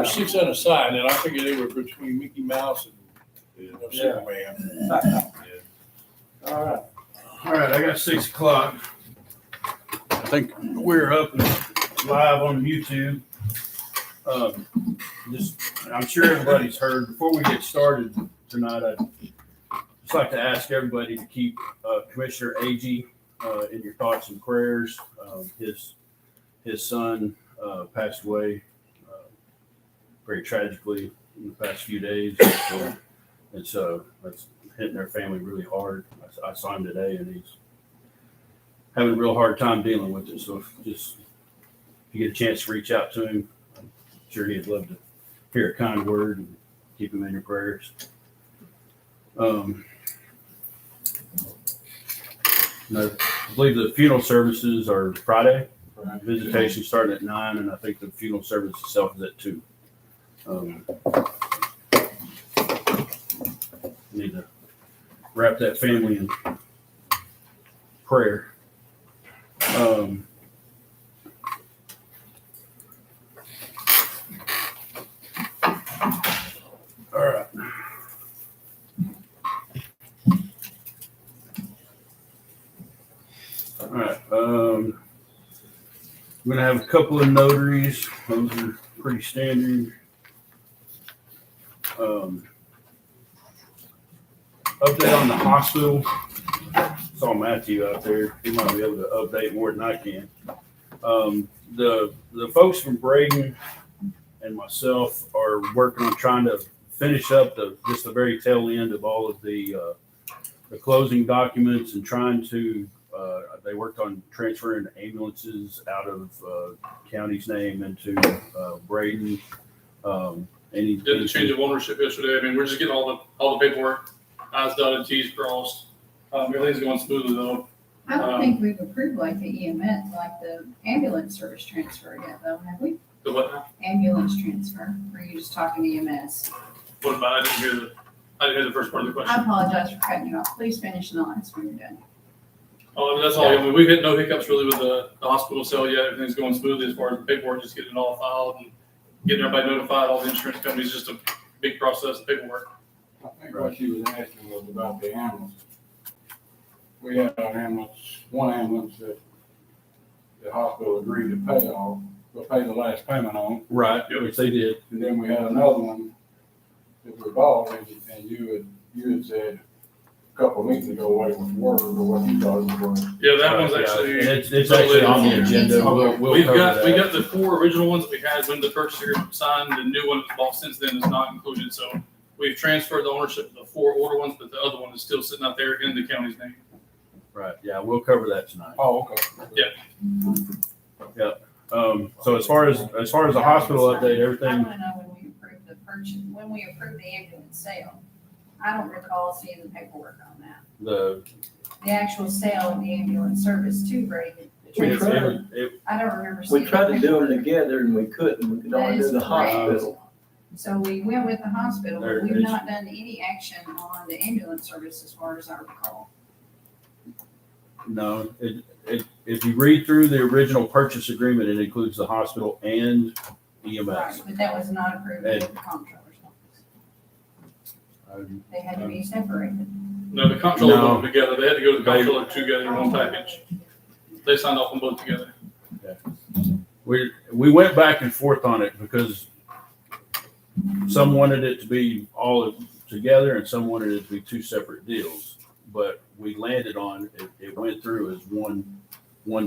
she set aside, and I figured they were between Mickey Mouse and Superman. All right. All right, I got 6 o'clock. I think we're up and live on YouTube. I'm sure everybody's heard. Before we get started tonight, I'd just like to ask everybody to keep Commissioner Agee in your thoughts and prayers. His son passed away very tragically in the past few days. So it's hitting their family really hard. I saw him today, and he's having a real hard time dealing with it. So if you get a chance to reach out to him, I'm sure he'd love to hear a kind word and keep him in your prayers. I believe the funeral services are Friday. Visitation starting at 9, and I think the funeral service itself is at 2. Need to wrap that family in prayer. All right. All right. I'm going to have a couple of notaries. Those are pretty standard. Update on the hospital. Saw Matthew out there. He might be able to update more than I can. The folks from Braden and myself are working on trying to finish up the very tail end of all of the closing documents and trying to. They worked on transferring ambulances out of county's name into Braden. Did the change of ownership yesterday. I mean, we're just getting all the paperwork, I's dotted, T's crossed. Everything's going smoothly though. I don't think we've approved like the EMS, like the ambulance service transfer yet though, have we? The what now? Ambulance transfer, or are you just talking EMS? What about, I didn't hear the first part of the I question. apologize for cutting you off. Please finish the lines when you're done. Oh, I mean, that's all. I mean, we've hit no hiccups really with the hospital sale yet. Everything's going smoothly as far as the paperwork, just getting it all filed and getting everybody notified, all the insurance companies, just a big process of paperwork. I think what she was asking was about the ambulance. We had one ambulance that the hospital agreed to pay off, but pay the last payment on. Right, which they did. And then we had another one that we bought, and you had said a couple of weeks ago what it was worth or what you thought it was worth. Yeah, that one's actually. It's actually on the agenda. We cover got that. the 4 original ones that we had when the purchaser signed. The new one that's bought since then is not included. So we've transferred the ownership of the 4 older ones, but the other one is still sitting out there in the county's name. Right. Yeah, we'll cover that tonight. Oh, okay. Yeah. So as far as the hospital update, I everything. want to know when we approved the purchase, when we approved the ambulance sale. I don't recall seeing the paperwork on that. The actual sale of the ambulance service to Braden. We tried. I don't remember seeing. We tried to do them the together and we couldn't. We could only do the hospital. So we went with the hospital, There but we've is- not done any action on the ambulance service as far as I recall. No, if you read through the original purchase agreement, it includes the hospital and EMS. Right, but that was not approved by the comptroller's office. They had to be separated. No, the comptroller No. put them together. They had to go to the comptroller together in one package. They signed off on both together. We went back and forth on it because some wanted it to be all together and some wanted it to be 2 separate deals. But we landed on it went through as one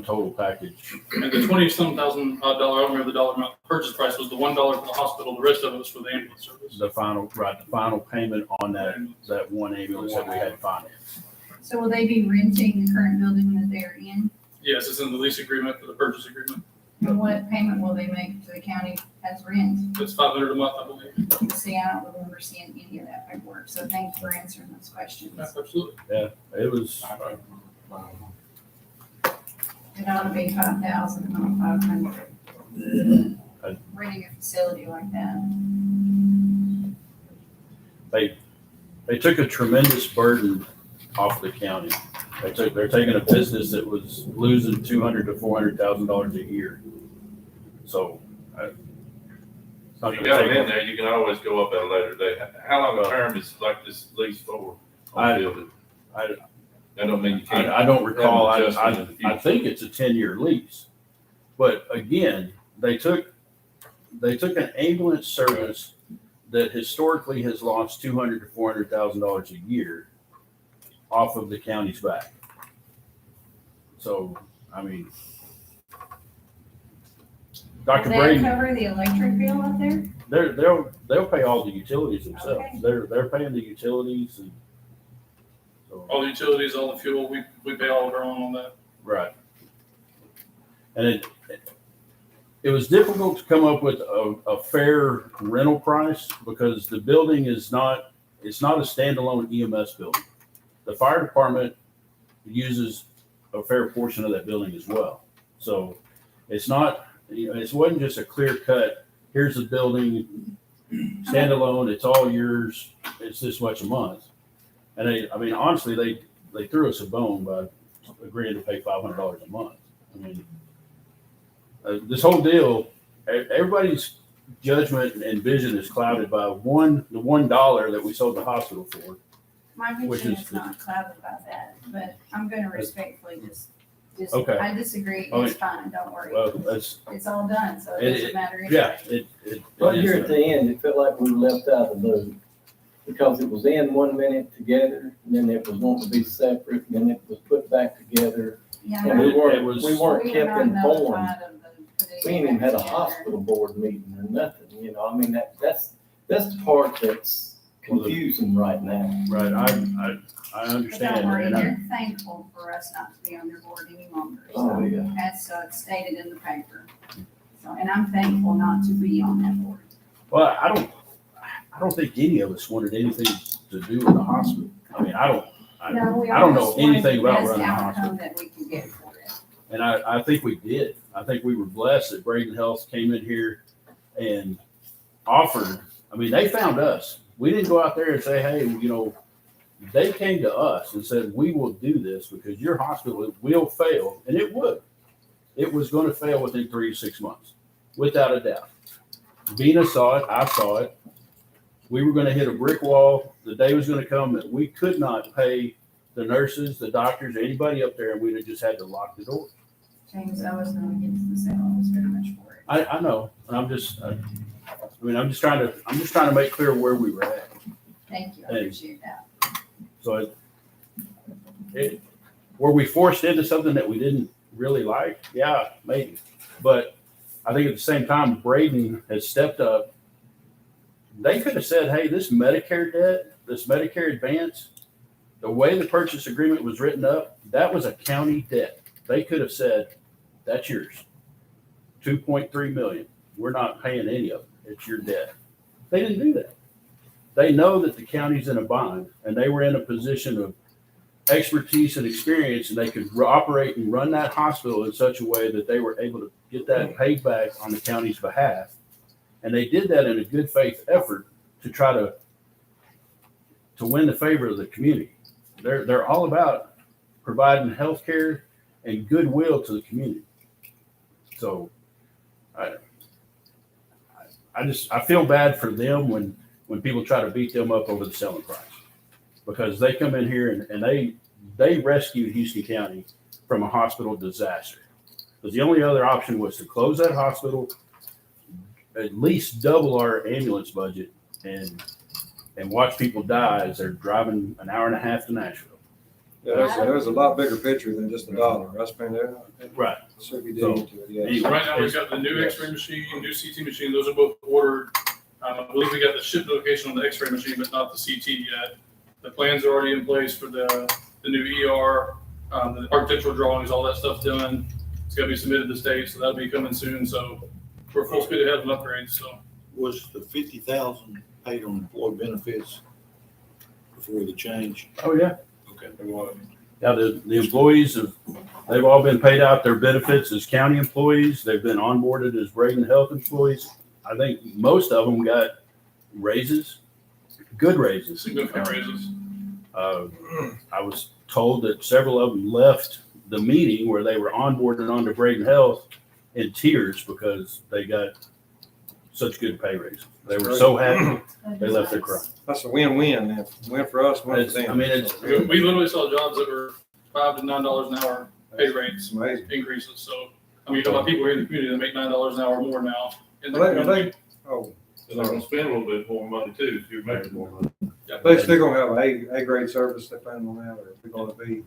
total package. And the $20-some thousand I don't remember the dollar amount. Purchase price was the $1 for the hospital. The rest of it was for the ambulance service. The final payment on that one ambulance that we had financed. So will they be renting the current building that they're in? Yes, it's in the lease agreement for the purchase agreement. And what payment will they make to the county as rent? It's $500 a month, I believe. See, I don't remember seeing any of that paperwork, so thanks for answering those questions. Yeah, absolutely. Yeah, it was. It ought to be 5,000, not 500. Renting a facility like that. They took a tremendous burden off the county. They're taking a business that was losing $200,000 to $400,000 a year. So Not If you gonna got it take in there, you can always go up at a later date. How long a term is like this lease for? I- on the building? I- That don't mean you can't. I don't recall, Have an adjustment in the I future. think it's a 10-year lease. But again, they took an ambulance service that historically has lost $200,000 to $400,000 a year off of the county's back. So, I mean, Dr. Does that Brady, cover the electric bill up there? they'll pay all the utilities themselves. Okay. They're paying the utilities and so. All the utilities, all the fuel, we pay all of our own on that. Right. And it was difficult to come up with a fair rental price because the building it's not a standalone EMS building. The fire department uses a fair portion of that building as well. So it's not, it wasn't just a clear cut, here's the building, standalone, it's all yours, it's this much a month. And honestly, they threw us a bone by agreeing to pay $500 a month. I mean, this whole deal, everybody's judgment and vision is clouded by the $1 that we sold the hospital for. My Which vision is is not clouded by that, but I'm gonna respectfully Okay. I disagree, Oh, it's fine, don't worry. Well, that's, It's all done, so it It- doesn't matter yeah, anyway. it Right is here at done. the end, it felt like we were left out of the loop. Because it was in 1 minute together, and then it was wanting to be separate, and then it was put back together. Yeah, And we It weren't, was- we weren't we were kept not informed. notified of the putting We ain't even it had a together. hospital board meeting or nothing, I mean, that's the part that's confusing right now. Right, I But understand. don't worry, and I- they're thankful for us not to be on their board any longer, Oh, so, yeah. as stated in the paper. So, and I'm thankful not to be on that board. Well, I don't think any of us wanted anything to do with the hospital. I mean, I don't know almost wanted anything the about best running a hospital. outcome that we can get for it. And I think we did. I think we were blessed that Braden Health came in here and offered, they found us. We didn't go out there and say, hey, they came to us and said, we will do this because your hospital will fail. And it would. It was going to fail within 3 to 6 months, without a doubt. Vina saw it. I saw it. We were going to hit a brick wall. The day was going to come that we could not pay the nurses, the doctors, anybody up there, and we'd have just had to lock the door. James, I was not against the sale, I was very much for it. I know, and I'm just trying to make clear where we were at. Thank you, I Hey. appreciate that. So were we forced into something that we didn't really like? Yeah, maybe. But I think at the same time, Braden has stepped up. They could have said, hey, this Medicare debt, this Medicare advance, the way the purchase agreement was written up, that was a county debt. They could have said, that's yours. 2.3 million. We're not paying any of it. It's your debt. They didn't do that. They know that the county's in a bind, and they were in a position of expertise and experience, and they could operate and run that hospital in such a way that they were able to get that paid back on the county's behalf. And they did that in a good faith effort to try to win the favor of the community. They're all about providing health care and goodwill to the community. So I feel bad for them when people try to beat them up over the selling price, because they come in here and they rescued Houston County from a hospital disaster. Because the only other option was to close that hospital, at least double our ambulance budget, and watch people die as they're driving an hour and a half to Nashville. Yeah, there's a lot bigger picture than just a dollar. Right, Spencer? Right. Should be digging into it, yes. Anyway. So right now, we've got the new Yes. X-ray machine, new CT machine, those are both ordered. I believe we got the ship notification on the X-ray machine, but not the CT yet. The plans are already in place for the new ER, the architectural drawings, all that stuff's done. It's gonna be submitted to the state, so that'll be coming soon, so we're full speed ahead of upgrades, so. Was the 50,000 paid on employee benefits before the change? Oh, yeah. Okay. Yeah, the employees they've all been paid out their benefits as county employees. They've been onboarded as Braden Health employees. I think most of them got raises, good raises. Significant raises. I was told that several of them left the meeting where they were onboarded onto Braden Health in tears because they got such good pay raises. They were so happy, they left their crying. That's a win-win. Win for us, win for them. I mean, it's, We literally saw jobs that were $5 to $9 an hour pay rates It's amazing. increases. So, I mean, you talk about people here in the community that make $9 an hour or more now in the Are community. Oh, So they're gonna spend a little bit more money too, if you're making more money. they still gonna have a grade service depending on that, or it's gonna be.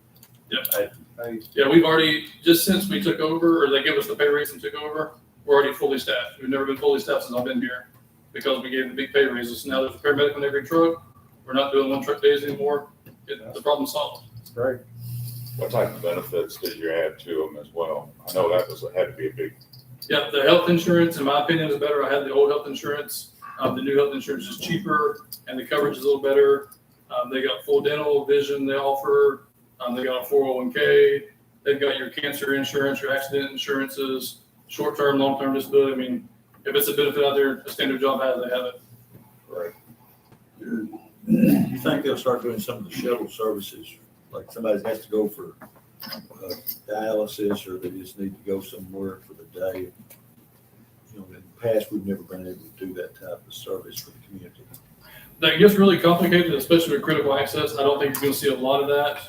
Yep. A, Yeah, we've already, just since we took over, or they gave us the pay raise and took over, we're already fully staffed. We've never been fully staffed since I've been here because we gave the big pay raises. Now there's a paramedic on every truck. We're not doing one truck days anymore. The problem's solved. great. What type of benefits did you add to them as well? I know that had to be a big. Yeah, the health insurance, in my opinion, is better. I had the old health insurance. The new health insurance is cheaper and the coverage is a little better. They got full dental, vision they offer. They got a 401k. They've got your cancer insurance, your accident insurances, short-term, long-term disability. I mean, if it's a benefit out there, a standard job has, they have it. Right. You think they'll start doing some of the shuttle services, like somebody has to go for dialysis, or they just need to go somewhere for the day? You know, in the past, we've never been able to do that type of service for the community. That gets really complicated, especially with critical access. I don't think you're going to see a lot of that.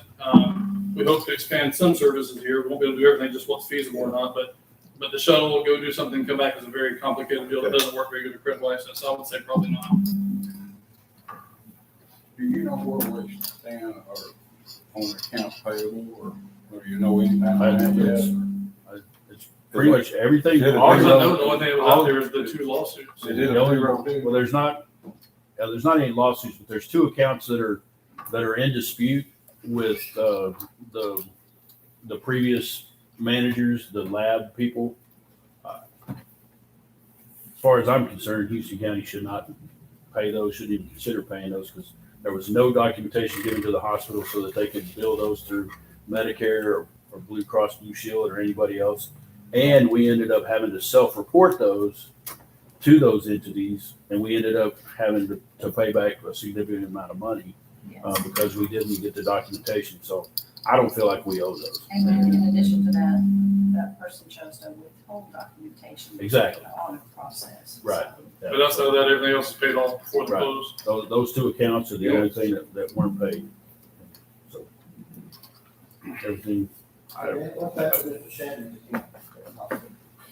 We hope to expand some services here. We won't be able to do everything, just what's feasible or not, but the shuttle will go do something, come back as a very complicated deal that doesn't work very good with critical access. So I would say probably not. Do you know where we stand or on accounts payable or do you know anything about that yet? it's pretty much everything. Yeah, All I know, the only thing that was out there is the 2 lawsuits. They did a The only- payroll too? Well, there's not any lawsuits, but there's 2 accounts that are in dispute with the previous managers, the lab people. As far as I'm concerned, Houston County should not pay those, shouldn't even consider paying those, because there was no documentation given to the hospital so that they could bill those through Medicare or Blue Cross Blue Shield or anybody else. And we ended up having to self-report those to those entities, and we ended up having to pay back a significant amount of money because we didn't get the documentation. So I don't feel like we owe those. And then in addition to that, that person chose to withhold documentation. Exactly. For the audit process. Right. But outside of that, everything else is paid off before the Right. close. Those 2 accounts are the only thing that weren't paid. So everything, What about Mr. Shannon's account?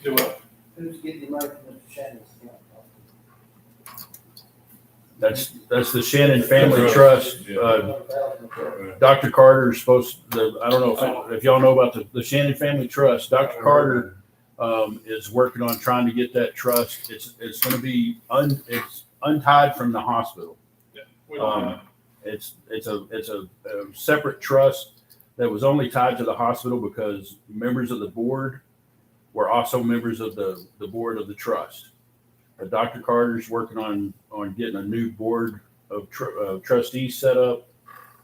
Do what? Who's getting the money from Mr. Shannon's account? that's the Shannon Family Trust. Dr. Carter is supposed to, I don't know if y'all know about the Shannon Family Trust. Dr. Carter is working on trying to get that trust. It's going to be it's untied from the hospital. Yeah, we don't have It's a separate trust that was only tied to the hospital because members of the board were also members of the board of the trust. Dr. Carter's working on getting a new board of trustees set up,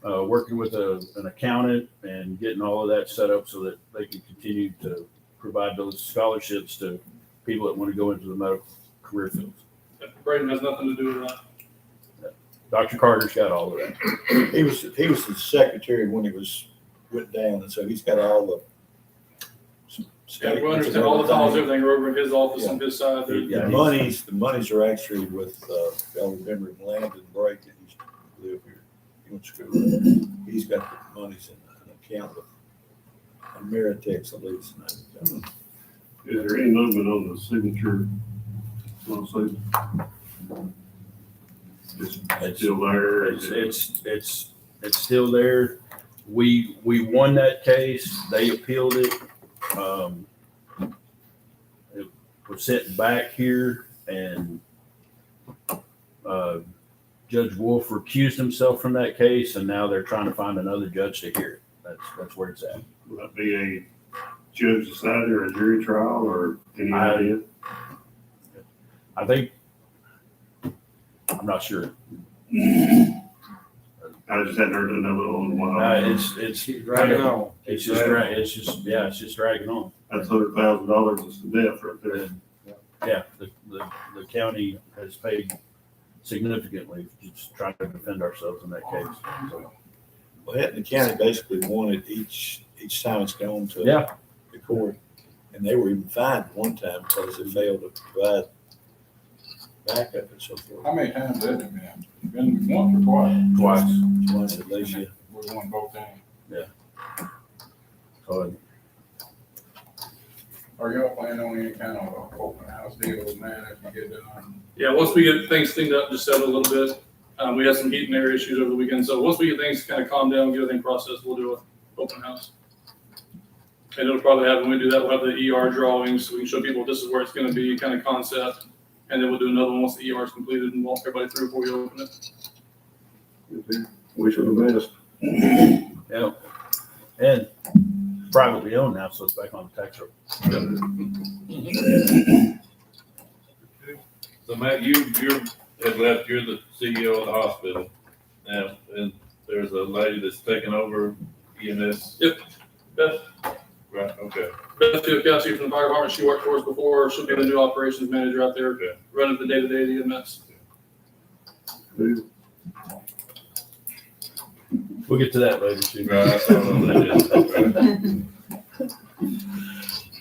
working with an accountant and getting all of that set up so that they can continue to provide those scholarships to people that want to go into the medical career fields. Braden has nothing to do with that. Dr. Carter's got all of that. He was the secretary when it went down, and so he's got all the. Yeah, we understand all the files, everything are over in his office on his side. Yeah. The monies are actually with, y'all remember Landon Brake that used to live here. He went to school. He's got the monies in an account of Ameritex, I believe it's the name. Is there any movement on the signature lawsuit? It's still there? It's still there. We won that case. They appealed it. It was sent back here, and Judge Wolf recused himself from that case, and now they're trying to find another judge to hear it. That's where it's at. Will that be a judge decided or a jury trial or any idea? I think, I'm not sure. I just hadn't heard another one in a while. It's Dragging on. It's just dragging on. That's $100,000 is the death right there. Yeah, the county has paid significantly just trying to defend ourselves in that case. So, Well, Hetton County basically won it each time it's gone to yeah, the court. And they were even fined one time because they failed to provide backup and so forth. How many times has it been? Been once or twice? Twice. Twice at least, yeah. We won both times. So Are y'all planning on any kind of open house deal with that as we get done? Yeah, once we get things cleaned up, just settle a little bit. We had some heat and air issues over the weekend, so once we get things kind of calmed down, get everything processed, we'll do an open house. And it'll probably have, when we do that, we'll have the ER drawings, so we can show people this is where it's gonna be, kind of concept. And then we'll do another one once the ER is completed and walk everybody through before we open it. Wish her the best. yeah, and privately owned now, so it's back on the tax roll. So Matt, you have left, you're the CEO of the hospital now, and there's a lady that's taking over EMS. Yep, Beth, Right, okay. Beth Fielkowski from the fire department, she worked for us before, she'll be the new operations manager out there, Okay. running the day-to-day EMS. We'll get to that later too. Right, I saw that.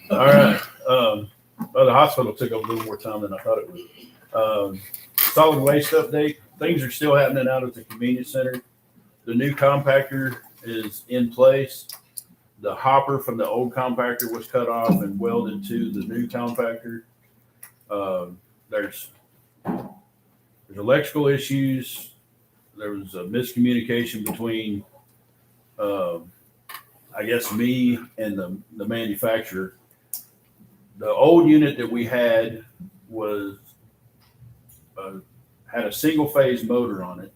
All right. Well, the hospital took up a little more time than I thought it would. Solid waste update. Things are still happening out at the convenience center. The new compactor is in place. The hopper from the old compactor was cut off and welded to the new compactor. There's electrical issues. There was a miscommunication between, I guess, me and the manufacturer. The old unit that we had was had a single phase motor on it,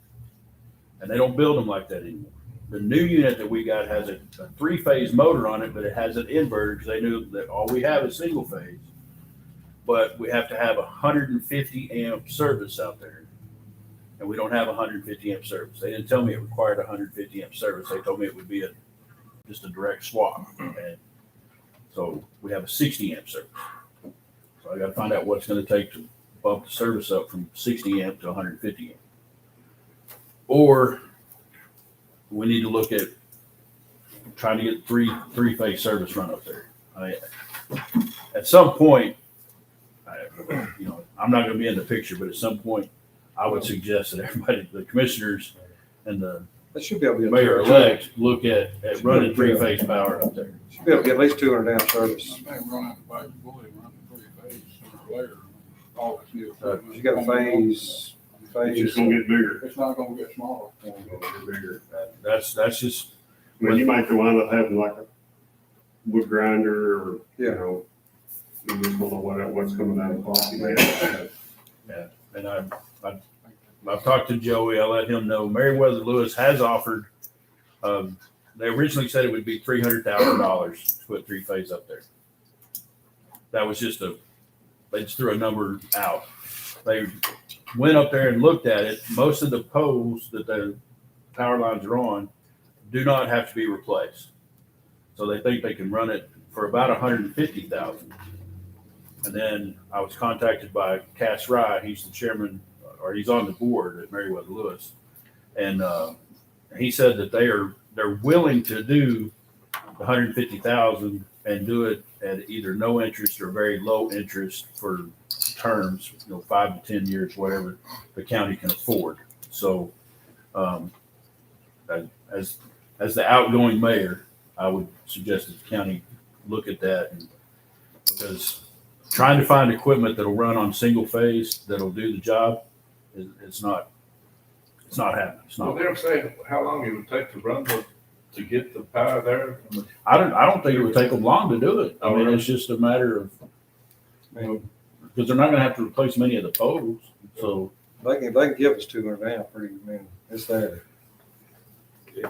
and they don't build them like that anymore. The new unit that we got has a 3-phase motor on it, but it has an inverter because they knew that all we have is single phase. But we have to have 150 amp service out there, and we don't have 150 amp service. They didn't tell me it required 150 amp service. They told me it would be just a direct swap. And so we have a 60 amp service. So I got to find out what it's going to take to bump the service up from 60 amp to 150 amp. Or we need to look at trying to get three-phase service run up there. At some point, I'm not going to be in the picture, but at some point, I would suggest that everybody, the commissioners and the That should be able to get. mayor-elect, look at running 3-phase power up there. Should be able to get at least 200 amp service. They run out the back, fully run the 3 phase sooner or later. All this new equipment. You got a phase. It's just gonna get bigger. It's not gonna get smaller. It's gonna get bigger. That's just, I mean, you might wind up having like a wood grinder or, you know, you just don't know what's coming out of the pocket. and I've talked to Joey. I let him know Meriwether Lewis has offered. They originally said it would be $300,000 to put 3-phase up there. That was just they just threw a number out. They went up there and looked at it. Most of the poles that the power lines are on do not have to be replaced. So they think they can run it for about $150,000. And then I was contacted by Cass Rye. He's the chairman, or he's on the board at Meriwether Lewis. And he said that they're willing to do the $150,000 and do it at either no interest or very low interest for terms, 5 to 10 years, whatever the county can afford. So, as the outgoing mayor, I would suggest that the county look at that, because trying to find equipment that'll run on single phase that'll do the job, it's not happening. It's Well, not. they don't say how long it would take to run to get the power there. I don't think it would take them long to do it. I mean, it's just a matter of, because they're not going to have to replace many of the poles. So They can give us 200 amp, it's there.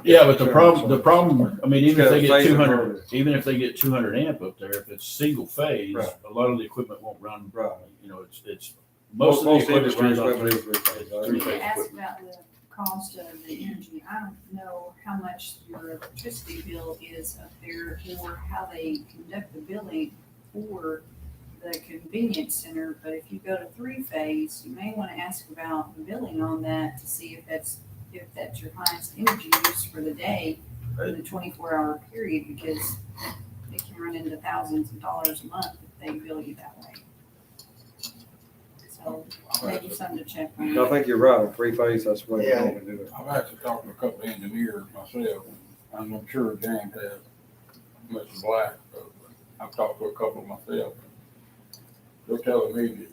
yeah, but the problem, I mean, even if they get Phase 200, inverter. even if they get 200 amp up there, if it's single phase, Right. a lot of the equipment won't run. Right. It's most of the equipment industry runs on equipment is three-phase You asked equipment. about the cost of the energy. I don't know how much your electricity bill is up there or how they conduct the billing for the convenience center, but if you go to 3-phase, you may want to ask about the billing on that to see if that's your highest energy use for the day for the 24-hour period, because it can run into thousands of dollars a month if they bill you that way. So I maybe something to check on. I think you're right, a three-phase, that's the way Yeah. we do it. I've actually talked to a couple of engineers myself, and I'm sure James has, Mr. Black, but I've talked to a couple myself. They're telling me that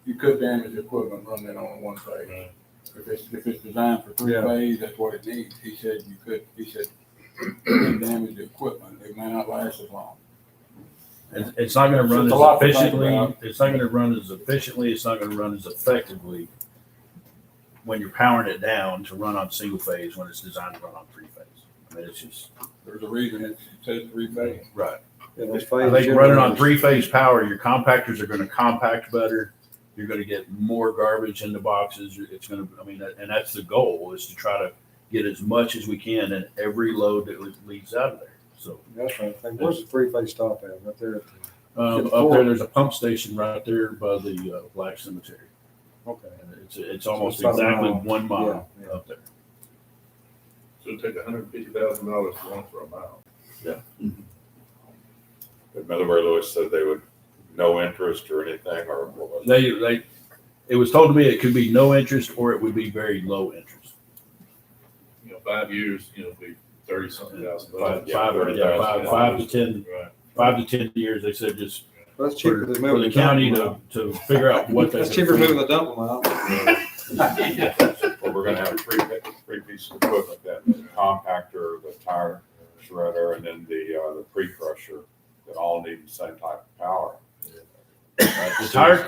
you could damage the equipment running it on one phase. Right. If it's designed for three Yeah. phase, that's what it needs. He said you could damage the equipment, it may not last as long. It's not gonna run It's as a lot to think efficiently, about. it's not gonna run as efficiently, it's not gonna run as effectively when you're powering it down to run on single phase when it's designed to run on three phase. I mean, it's just, There's a reason it says three phase. right. Yeah, those I phases think running on generators- three-phase power, your compactors are gonna compact better. You're gonna get more garbage in the boxes. It's gonna, I mean, and that's the goal, is to try to get as much as we can in every load that leads out of there. So, That's right. Hey, where's the three-phase stop at? Right there. up there, there's a pump station right there by the, Black Cemetery. Okay. And it's almost So it's about a exactly mile. 1 mile Yeah, up there. So it'd take $150,000 to run for a mile. But Miller Lewis said they would, no interest or anything, or what was it? It was told to me it could be no interest or it would be very low interest. 5 years, be 30-something thousand Five, dollars. five to 10, Right. 5 to 10 years. They said just That's cheaper for than the moving county dump them out. to figure out what they. That's can cheaper afford. moving the dump them out. Well, we're gonna have three pieces of equipment then, the compactor, the tire shredder, and then the pre-crusher, that all need the same type of power. The tire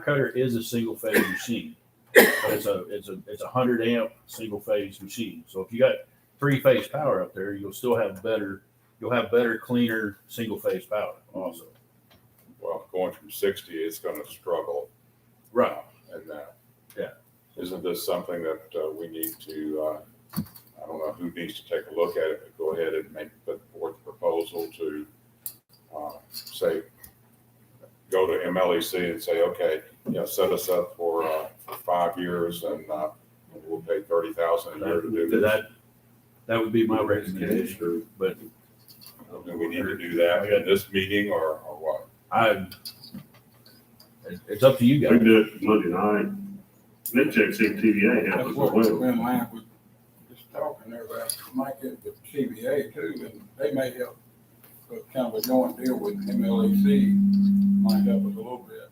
cutter is a single phase machine, but it's a 100 amp single phase machine. So if you got three phase power up there, you'll have better, cleaner single phase power also. Well, going from 60, it's gonna struggle. Right. And Yeah. isn't this something that we need to, I don't know who needs to take a look at it, but go ahead and put forth a proposal to, say, go to MLEC and say, okay, set us up for 5 years and we'll pay $30,000 a year to do this. That would be my recommendation, but Do we need to do that in this meeting or what? it's up to you We guys. can do it Monday night. Then check, see if TVA has That's as what well. Ben Lamp was just talking there about, might get the CBA too, and they may help, but kind of a joint deal with MLEC might help us a little bit.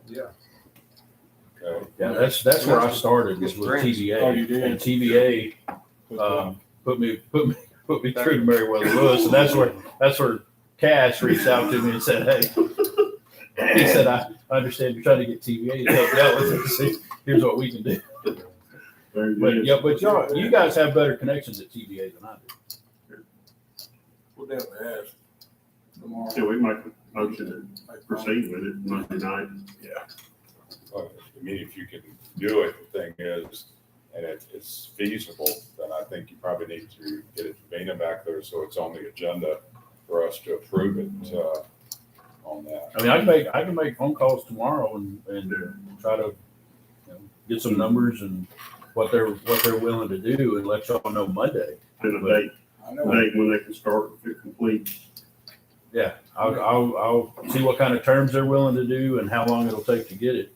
Yeah. Okay. Yeah, that's where I started, was with TVA. Oh, you did? And TVA put me through to Meriwether Lewis, and that's where Cass reached out to me and said, hey, he said, I understand you're trying to get TVA to help you out with it. See, here's what we can do. Very But good. yeah, but you guys have better connections at TVA than I do. We'll definitely ask tomorrow. Yeah, we make a motion to proceed with it Monday night. Well, I mean, if you can do it, the thing is, and it's feasible, then I think you probably need to get it to Vena back there so it's on the agenda for us to approve it on that. I mean, I can make phone calls tomorrow and try to get some numbers and what they're willing to do and let y'all know Monday. And a date I know, when they can start if it completes. Yeah, I'll see what kind of terms they're willing to do and how long it'll take to get it.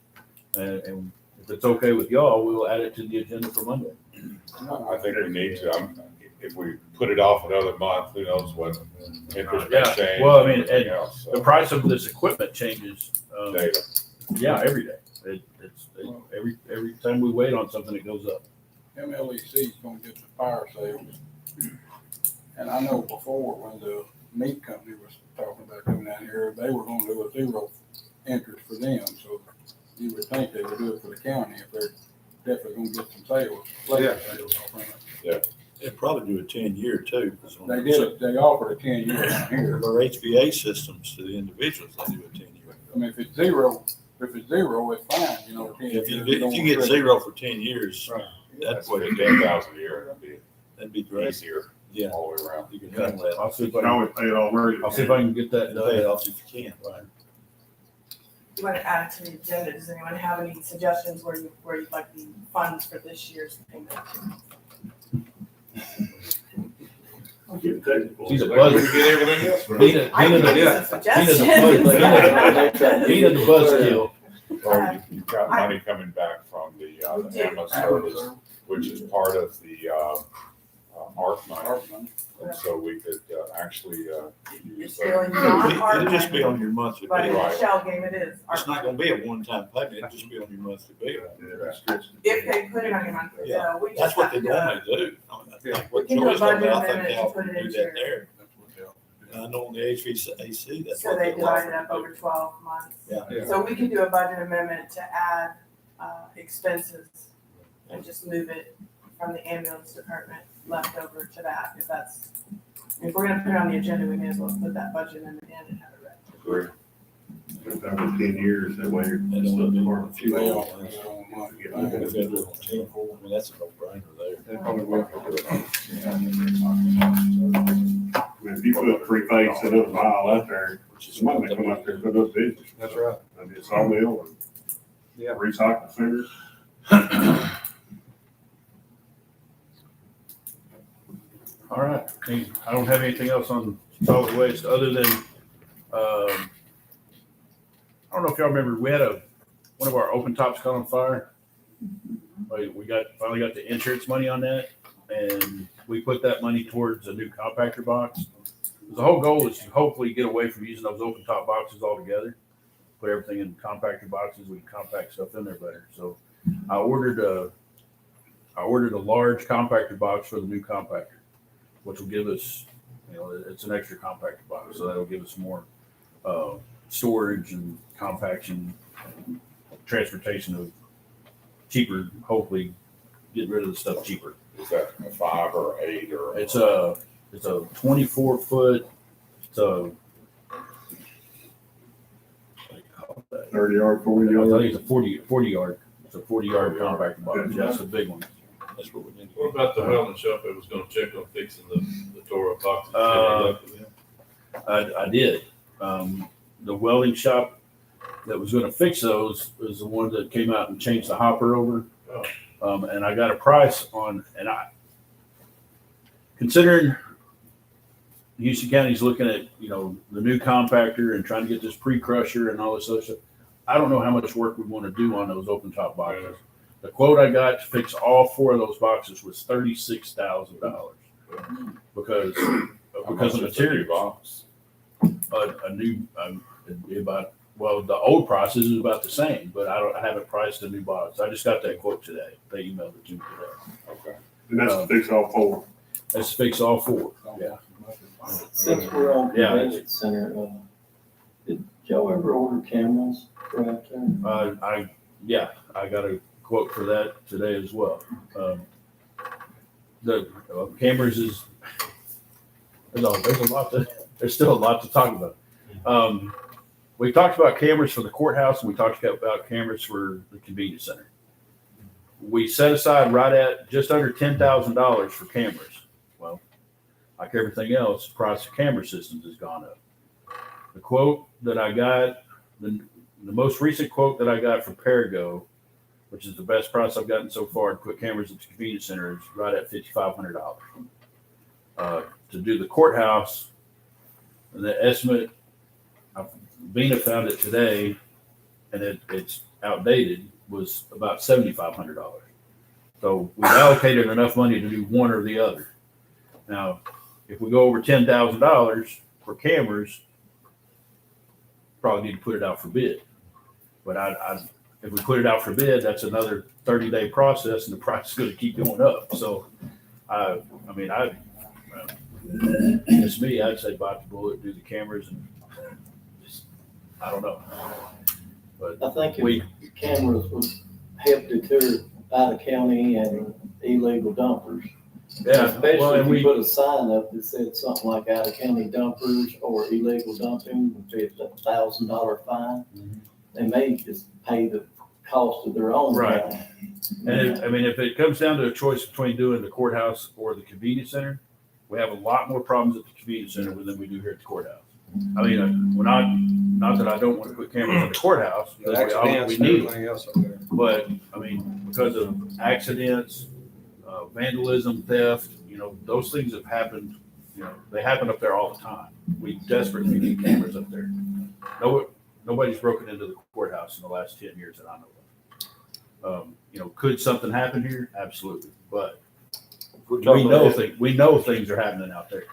And if it's okay with y'all, we'll add it to the agenda for Monday. I think we need to, if we put it off another month, who knows what interest may Yeah, change. well, I mean, and everything and else, so, The price of this equipment changes. Data. Yeah, every day. Every time we wait on something, it goes up. MLEC is gonna get the fire sales. And I know before, when the meat company was talking about coming down here, they were gonna do a zero interest for them, so you would think they would do it for the county if they're definitely gonna get some sales. Yeah. Sales, I think. They'd probably do a 10-year too. 'Cause on They did, they offered a 10-year down here. Our HVA systems to the individuals, they do a 10-year. I mean, if it's zero, it's fine, 10 If you years, get, if you get zero for 10 years, Right. that's what, 15,000 a year, that'd be that'd be great. easier Yeah. all the way around. You can handle that. I'll see if You I can can, always pay it all early. I'll see if I can get that And pay it done. off if you can. Right. You want to add it to the agenda, does anyone have any suggestions where you'd like the funds for this year's payment? Get technical. She's a Like we buzz. get everything else right. Nina I can the give you yeah. some Nina the suggestions. buzzkill. Or you've got money coming back from the AMA service, which is part of the, ARP money. And so we could, actually, use It's still that. not our It'll just be money, on your monthly but in bill. the shell game, it is. our It's not gonna be a one-time payment, it'll just be on your monthly bill. If they put it on your monthly bill, we That's just what have they to, normally do. I mean, I think We what can do a Joy's talking budget about, I think amendment they'll and put it do into that your- there. That's what they'll. And I know on the HVAC, that's so what they they divide allow. it up over 12 months. Yeah. So we can do a budget amendment to add, expenses and just move it from the ambulance department left over to that, if we're gonna put it on the agenda, we may as well put that budget amendment in and have it ready. If that was 10 years, that way you're They don't still do part a of few They more all, things. they all might get Even mad. if they're doing 10, I mean, that's a no-brainer there. They probably will. I mean, if you put three-phase and a mile out there, somebody may come out there and put up business. That's right. I mean, it's all mill and Yeah. recycle centers. All right, I don't have anything else on solid waste other than, I don't know if y'all remember, we had one of our open tops caught on fire. We finally got the insurance money on that, and we put that money towards a new compactor box. The whole goal is to hopefully get away from using those open top boxes altogether. Put everything in compactor boxes, we can compact stuff in there better. So I ordered a large compactor box for the new compactor, which will give us, it's an extra compactor box, so that'll give us more storage and compaction, transportation of cheaper, hopefully get rid of the stuff cheaper. Is that a 5 or 8 or? It's a 24 foot, it's a, what do you call that? 30 yard, 40 I yard. think it's a 40 yard. It's a 40 yard compactor box. Yeah, it's a big one. That's what we need. What about the welding shop that was gonna check on fixing the tore up boxes? I did. The welding shop that was going to fix those was the one that came out and changed the hopper over. And I got a price on, and considering Houston County's looking at, the new compactor and trying to get this pre-crusher and all this other stuff, I don't know how much work we want to do on those open top boxes. The quote I got to fix all 4 of those boxes was $36,000 because of material. Box. The old prices is about the same, but I haven't priced a new box. I just got that quote today. They emailed it to me today. Okay. And that's to fix all 4. That's to fix all 4. Yeah. Since we're on Yeah. convention center, did y'all ever order cameras for out there? I got a quote for that today as well. The cameras is there's still a lot to talk about. We talked about cameras for the courthouse and we talked about cameras for the convenience center. We set aside right at just under $10,000 for cameras. Well, like everything else, the price of camera systems has gone up. The quote that I got, the most recent quote that I got from Perigo, which is the best price I've gotten so far to put cameras at the convenience center, is right at $5,500. To do the courthouse, the estimate, Vina found it today, and it's outdated, was about $7,500. So we've allocated enough money to do one or the other. Now, if we go over $10,000 for cameras, probably need to put it out for bid. But if we put it out for bid, that's another 30-day process, and the price is going to keep going up. So, it's me. I'd say bite the bullet, do the cameras, and just, I don't know. But I think if cameras would help deter out of county and illegal dumpers. yeah, Especially well, if and you we put a sign up that said something like out of county dumpers or illegal dumping, would be $1,000 fine. They may just pay the cost of their own. Right. fine. And if it comes down to a choice between doing the courthouse or the convenience center, we have a lot more problems at the convenience center than we do here at the courthouse. I mean, not that I don't want to put cameras in the courthouse, because Accidents we and need them. everything else up there. But, I mean, because of accidents, vandalism, theft, those things have happened, they happen up there all the time. We desperately need cameras up there. nobody's broken into the courthouse in the last 10 years that I know of. Could something happen here? Absolutely. But We're talking about, we know things are happening out there.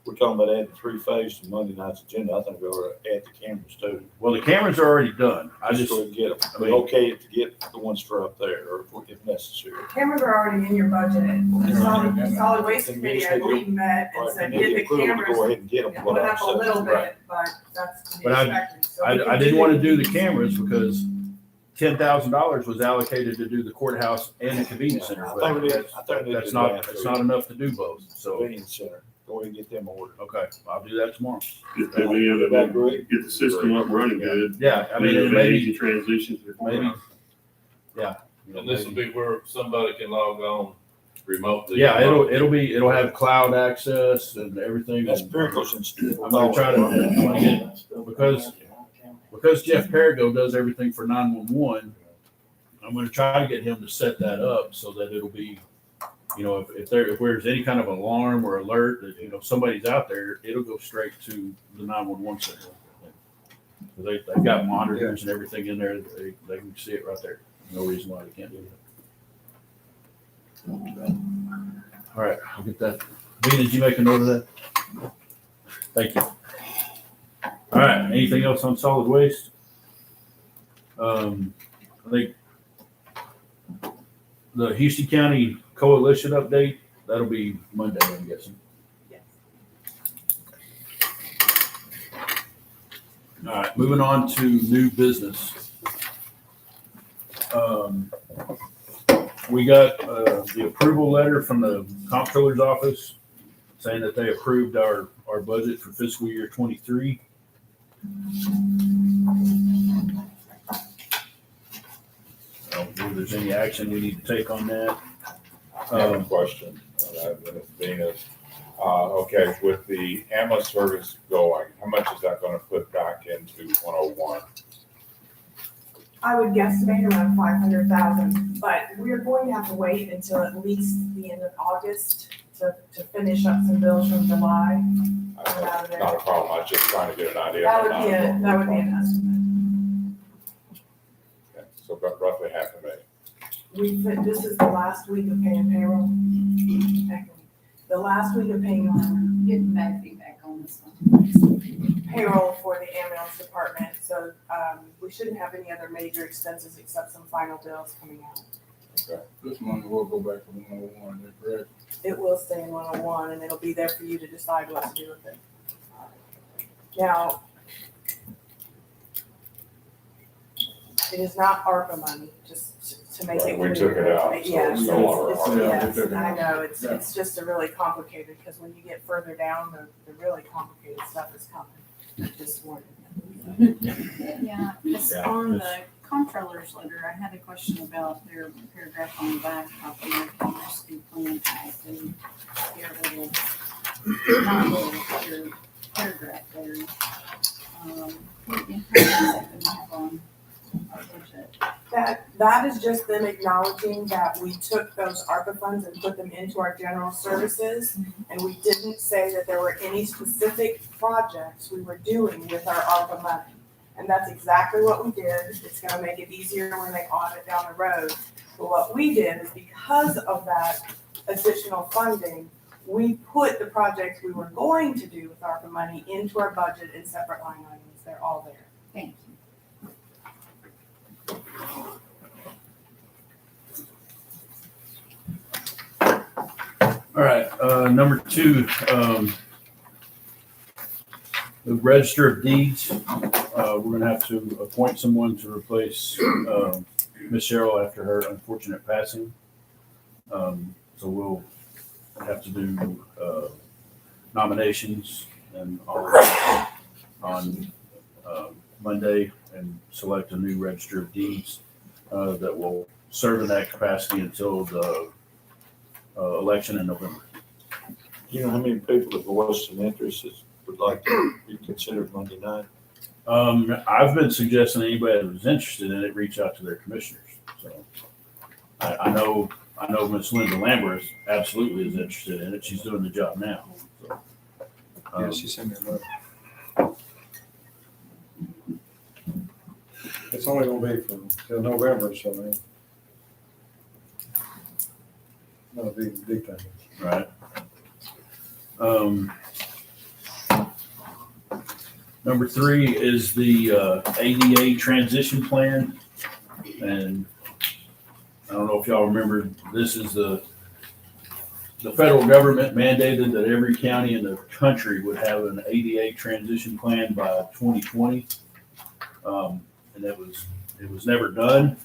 we're talking about adding 3 phases to Monday night's agenda. I think we ought to add the cameras too. Well, the cameras are already done. I just, So we can get them. I We mean- okay it to get the ones for up there, or if necessary. Cameras are already in your budget. The solid waste Then we committee, just I need to- believe, met and Right, said, we need get the the approval to cameras. go ahead and get them. It what went I'm up a saying. little Right. bit, but that's to be But expected. So we I can didn't want to do the these. cameras because $10,000 was allocated to do the courthouse and the convenience center. I but think we need- that's- I think we need That's to not, do that's that. not enough to do both. So, Convenience center, go ahead and get them ordered. okay, I'll do that tomorrow. Get them in, Is that great? get the system up running good. Yeah, I mean, Maybe maybe, easy transitions before. maybe, yeah. And this will be where somebody can log on remotely. Yeah, it'll have cloud access and everything. That's Miracles and. I'm gonna try to, because Jeff Perigo does everything for 911, I'm gonna try to get him to set that up so that it'll be, if there's any kind of alarm or alert that, somebody's out there, it'll go straight to the 911 center. They've got monitors and everything in there. They can see it right there. No reason why they can't do that. All right, I'll get that. B, did you make a note of that? Thank you. All right, anything else on solid waste? I think the Houston County Coalition update, that'll be Monday, I'm guessing. Yes. All right, moving on to new business. We got the approval letter from the comptroller's office saying that they approved our budget for fiscal year 23. I don't believe there's any action we need to take on that. I have a question, okay, with the ambulance service going, how much is that gonna put back into 101? I would guesstimate around 500,000, but we're going to have to wait until at least the end of August to finish up some bills from July. Not a problem, I was just trying to get an idea. That would be an estimate. Okay, so about roughly half a million. This is the last week of paying payroll. The last week of paying Getting back feedback on this one. payroll for the ambulance department, so, we shouldn't have any other major expenses except some final bills coming out. This money will go back to 101, is that correct? It will stay in 101 and it'll be there for you to decide what to do with it. Now, it is not ARPA money, just to make it Right, we clear. took it out, so Yes, it's no longer it's- ARPA. Yeah, we yes, took it I out. know, it's just a really complicated, because when you get further down, the really complicated stuff is coming. Just warning you. Yeah, it's Yeah, on it's- the comptroller's letter, I had a question about their paragraph on the back about the American Rescue Plan Act and their little, not little, their paragraph there. What information is that gonna have on our budget? That is just them acknowledging that we took those ARPA funds and put them into our general services. And we didn't say that there were any specific projects we were doing with our ARPA money. And that's exactly what we did. It's gonna make it easier when they audit down the road. But what we did is because of that additional funding, we put the projects we were going to do with ARPA money into our budget in separate line items. They're all there. Thank you. All right, number 2, the Register of Deeds. We're gonna have to appoint someone to replace Ms. Cheryl after her unfortunate passing. So we'll have to do nominations and all of that on Monday and select a new Register of Deeds that will serve in that capacity until the election in November. You know how many people have voiced an interest that would like to be considered Monday night? I've been suggesting anybody who's interested in it, reach out to their commissioners. So I know Miss Linda Lambert absolutely is interested in it. She's doing the job now. So, Yeah, she sent me a letter. It's only gonna be till November, so I mean. Not a big thing. Right. Number 3 is the ADA transition plan. And I don't know if y'all remember, this is the federal government mandated that every county in the country would have an ADA transition plan by 2020. And it was never done.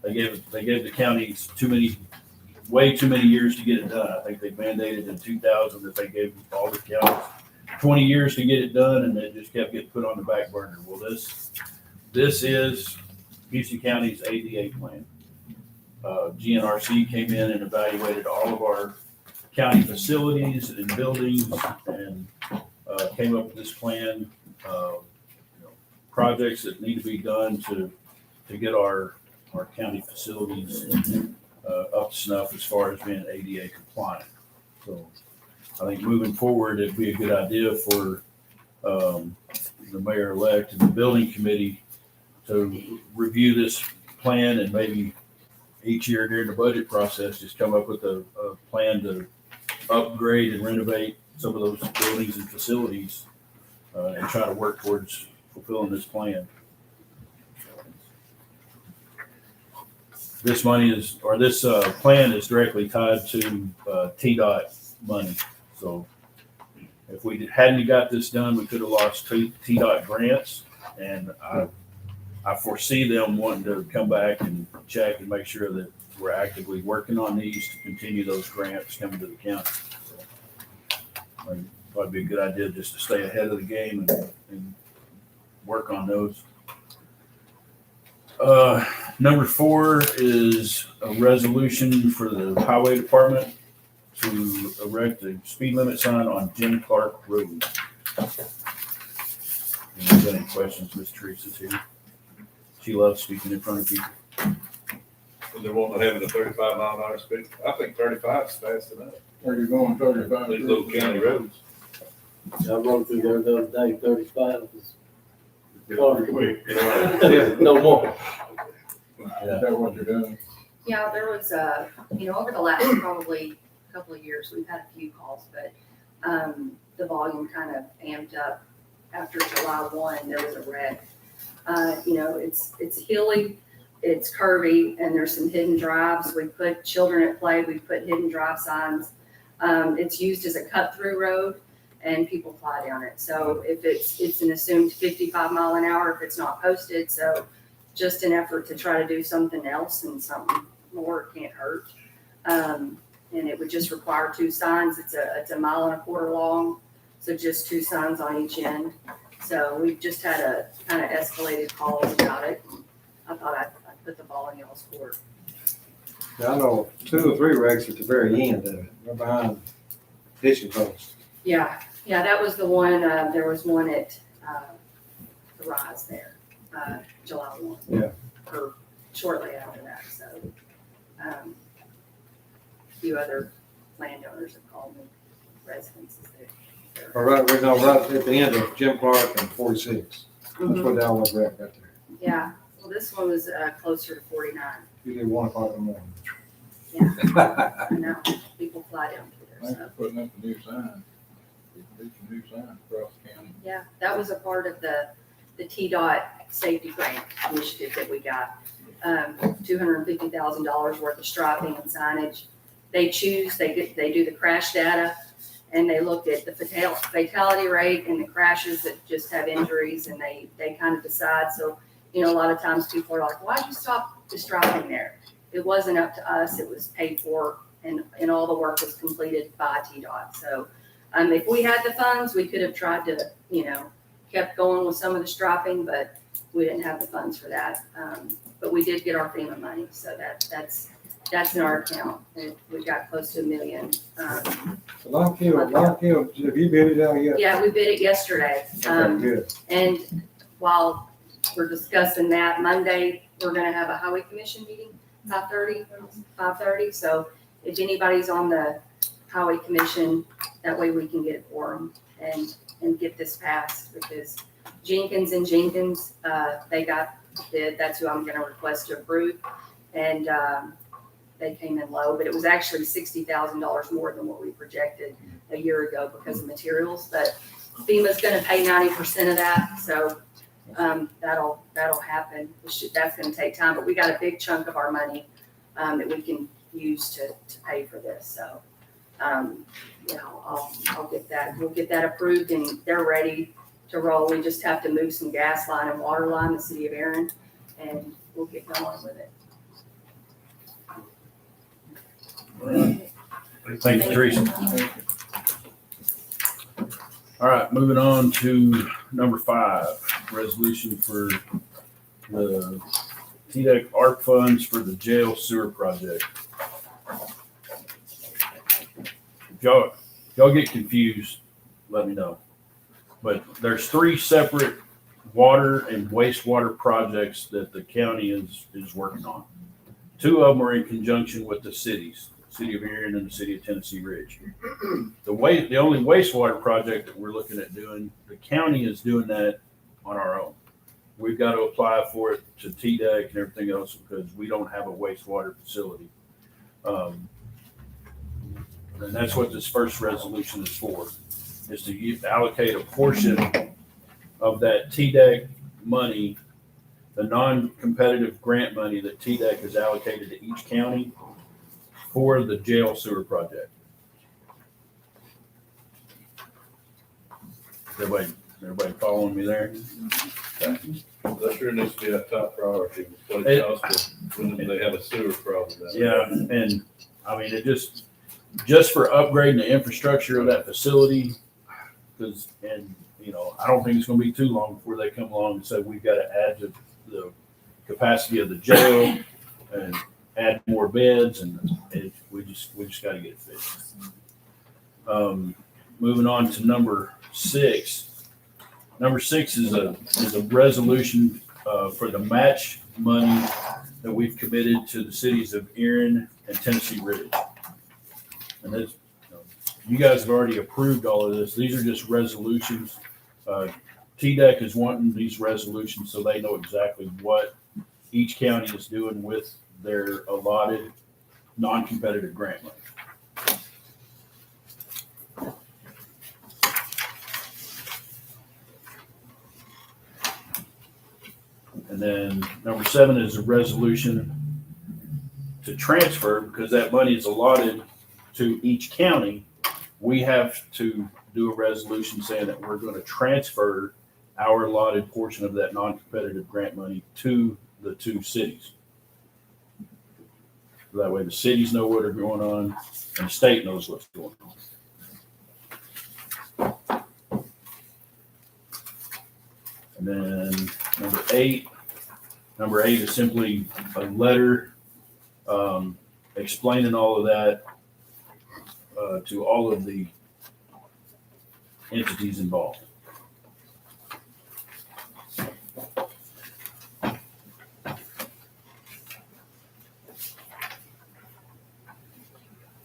They gave the counties way too many years to get it done. I think they mandated in 2000 that they gave all the counties 20 years to get it done, and it just kept getting put on the back burner. Well, this is Houston County's ADA plan. GNRC came in and evaluated all of our county facilities and buildings and came up with this plan, projects that need to be done to get our county facilities up to snuff as far as being ADA compliant. So I think moving forward, it'd be a good idea for the mayor-elect and the building committee to review this plan and maybe each year during the budget process, just come up with a plan to upgrade and renovate some of those buildings and facilities and try to work towards fulfilling this plan. This money this plan is directly tied to TDOT money. So if we hadn't got this done, we could have lost TDOT grants, and I foresee them wanting to come back and check and make sure that we're actively working on these to continue those grants coming to the county. So, probably be a good idea just to stay ahead of the game and work on those. Number 4 is a resolution for the highway department to erect a speed limit sign on Jim Clark Road. If there's any questions, Ms. Teresa's here. She loves speaking in front of people. They won't having a 35-mile-an-hour speed. I think 35 is fast enough. Are you going 35? These little county roads. I rode through there the other day, 35 was Yeah. no more. Is that what you're doing? Yeah, there was, over the last probably couple of years, we've had a few calls, but the volume kind of amped up after July 1. There was a wreck. It's hilly, it's curvy, and there's some hidden drives. We put children at play. We put hidden drive signs. It's used as a cut-through road, and people fly down it. So if it's an assumed 55 mile an hour if it's not posted. So just an effort to try to do something else and something more can't hurt. And it would just require 2 signs. It's a 1.25 miles long, so just 2 signs on each end. So we've just had a kind of escalated calls about it. I thought I'd put the ball in y'all's court. Yeah, I know 2 or 3 wrecks at the very end of it, right behind fishing post. Yeah, that was the one. There was one at the Rise there, July 1. Yeah. Or shortly after that. So a few other landowners have called me, residents. All right, right at the end of Jim Clark and 46. That's where that was wrecked right there. Yeah, well, this one was closer to 49. Usually 1 o'clock in the morning. Yeah, I know. People fly down through Thanks there. for putting up a new sign. Some new signs across the county. Yeah, that was a part of the TDOT safety grant initiative that we got. $250,000 worth of striping and signage. They do the crash data, and they looked at the fatality rate and the crashes that just have injuries, and they kind of decide. So, a lot of times people are like, why'd you stop the striping there? It wasn't up to us. It was paid for, and all the work was completed by TDOT. So if we had the funds, we could have tried to, kept going with some of the striping, but we didn't have the funds for that. But we did get our FEMA money, so that's in our account. And we got close to $1 million. Long kill, have you bid it out yet? Yeah, we bid it yesterday. Okay, good. And while we're discussing that, Monday, we're gonna have a highway commission meeting, 5:30. So if anybody's on the highway commission, that way we can get a quorum and get this passed, because Jenkins, they got bid. That's who I'm gonna request to approve. And, they came in low, but it was actually $60,000 more than what we projected a year ago because of materials. But FEMA's gonna pay 90% of that, so, that'll happen. That's gonna take time, but we got a big chunk of our money, that we can use to pay for this, so. I'll get that, we'll get that approved and they're ready to roll. We just have to move some gas line and water line, the city of Erin, and we'll get going with it. Thank you, Teresa. All right, moving on to number 5, resolution for the TDEC ARP funds for the jail sewer project. If y'all get confused, let me know. But there's 3 separate water and wastewater projects that the county is working on. 2 of them are in conjunction with the cities, City of Erin and the City of Tennessee Ridge. The only wastewater project that we're looking at doing, the county is doing that on our own. We've got to apply for it to TDEC and everything else because we don't have a wastewater facility. And that's what this first resolution is for, is to allocate a portion of that TDEC money, the non-competitive grant money that TDEC has allocated to each county for the jail sewer project. Everybody following me there? That sure needs to be a top priority, what it costs when they have a sewer problem. Yeah, and I mean, it just for upgrading the infrastructure of that facility, I don't think it's gonna be too long before they come along and say, we've got to add to the capacity of the jail and add more beds, and we just got to get it fixed. Moving on to number 6. Number 6 is a resolution for the match money that we've committed to the cities of Erin and Tennessee Ridge. And this, you guys have already approved all of this. These are just resolutions. TDEC is wanting these resolutions so they know exactly what each county is doing with their allotted non-competitive grant money. And then number 7 is a resolution to transfer, because that money is allotted to each county. We have to do a resolution saying that we're going to transfer our allotted portion of that non-competitive grant money to the 2 cities. That way the cities know what are going on and the state knows what's going on. And then number 8 is simply a letter explaining all of that to all of the entities involved.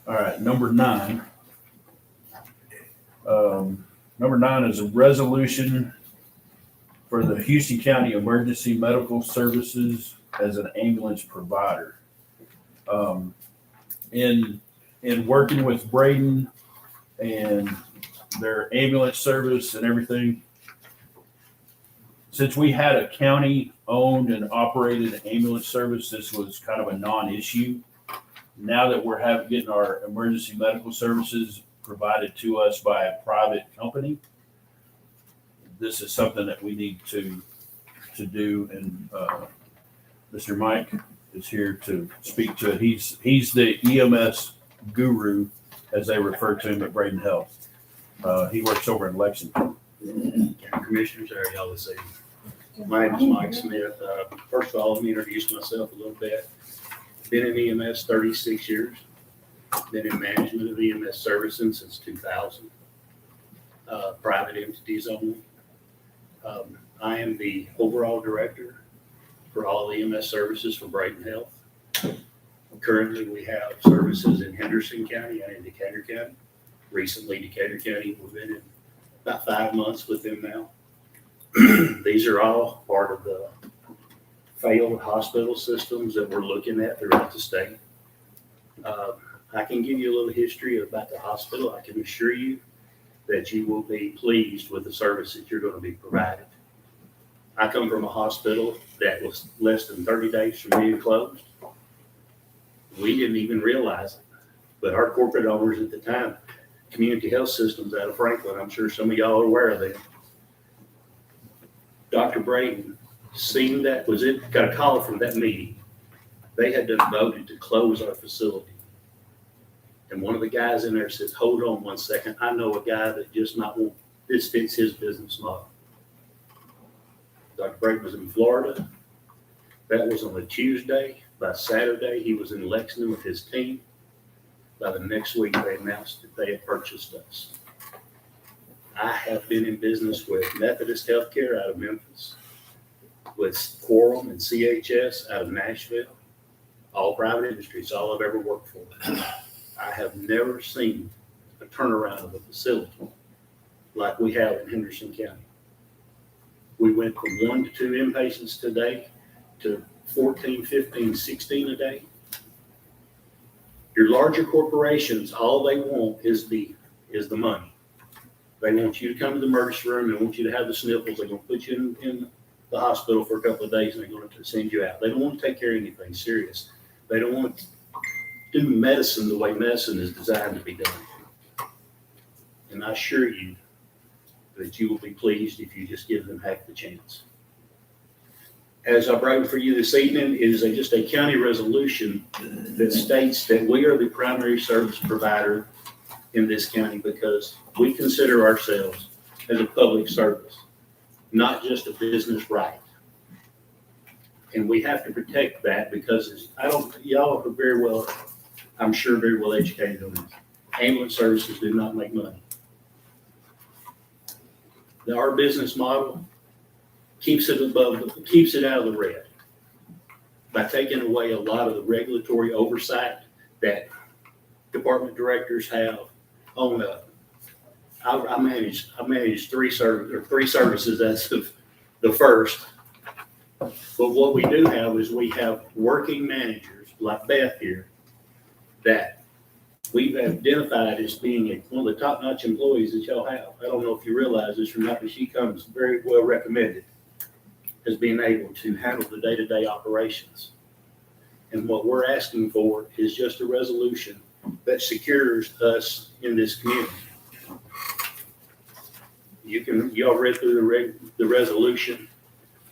All right, number 9. Number 9 is a resolution for the Houston County Emergency Medical Services as an ambulance provider. In working with Braden and their ambulance service and everything, since we had a county-owned and operated ambulance service, this was kind of a non-issue. Now that we're getting our emergency medical services provided to us by a private company, this is something that we need to do. And Mr. Mike is here to speak to it. He's the EMS guru, as they refer to him at Braden Health. He works over in Lexington. Commissioners, how are y'all this evening? My name is Mike Smith. First of all, let me introduce myself a little bit. Been in EMS 36 years. Been in management of EMS servicing since 2000. Private entities only. I am the overall director for all EMS services for Braden Health. Currently, we have services in Henderson County and in Decatur County. Recently, Decatur County, we've been in about 5 months with them now. These are all part of the failed hospital systems that we're looking at throughout the state. I can give you a little history about the hospital. I can assure you that you will be pleased with the service that you're going to be provided. I come from a hospital that was less than 30 days from being closed. We didn't even realize it, but our corporate owners at the time, Community Health Systems out of Franklin, I'm sure some of y'all are aware of them. Dr. Braden, seeing that, got a call from that meeting. They had been voted to close our facility. And one of the guys in there says, hold on one second. I know a guy that just not want, this fits his business model. Dr. Braden was in Florida. That was on a Tuesday. By Saturday, he was in Lexington with his team. By the next week, they announced that they had purchased us. I have been in business with Methodist Healthcare out of Memphis, with Quorum and CHS out of Nashville, all private industries, all I've ever worked for. I have never seen a turnaround of a facility like we have in Henderson County. We went from 1 to 2 inpatients today to 14, 15, 16 a day. Your larger corporations, all they want is the money. They want you to come to the emergency room. They want you to have the sniffles. They're going to put you in the hospital for a couple of days and they're going to send you out. They don't want to take care of anything serious. They don't want to do medicine the way medicine is designed to be done. And I assure you that you will be pleased if you just give them half the chance. As I brought for you this evening, it is just a county resolution that states that we are the primary service provider in this county because we consider ourselves as a public service, not just a business right. And we have to protect that because y'all are very well, I'm sure very well educated on this. Ambulance services do not make money. Our business model keeps it out of the red by taking away a lot of the regulatory oversight that department directors have on I manage three services as of the first. But what we do have is we have working managers like Beth here that we've identified as being one of the top-notch employees that y'all have. I don't know if you realize this or not, but she comes very well recommended as being able to handle the day-to-day operations. And what we're asking for is just a resolution that secures us in this community. Y'all read through the resolution.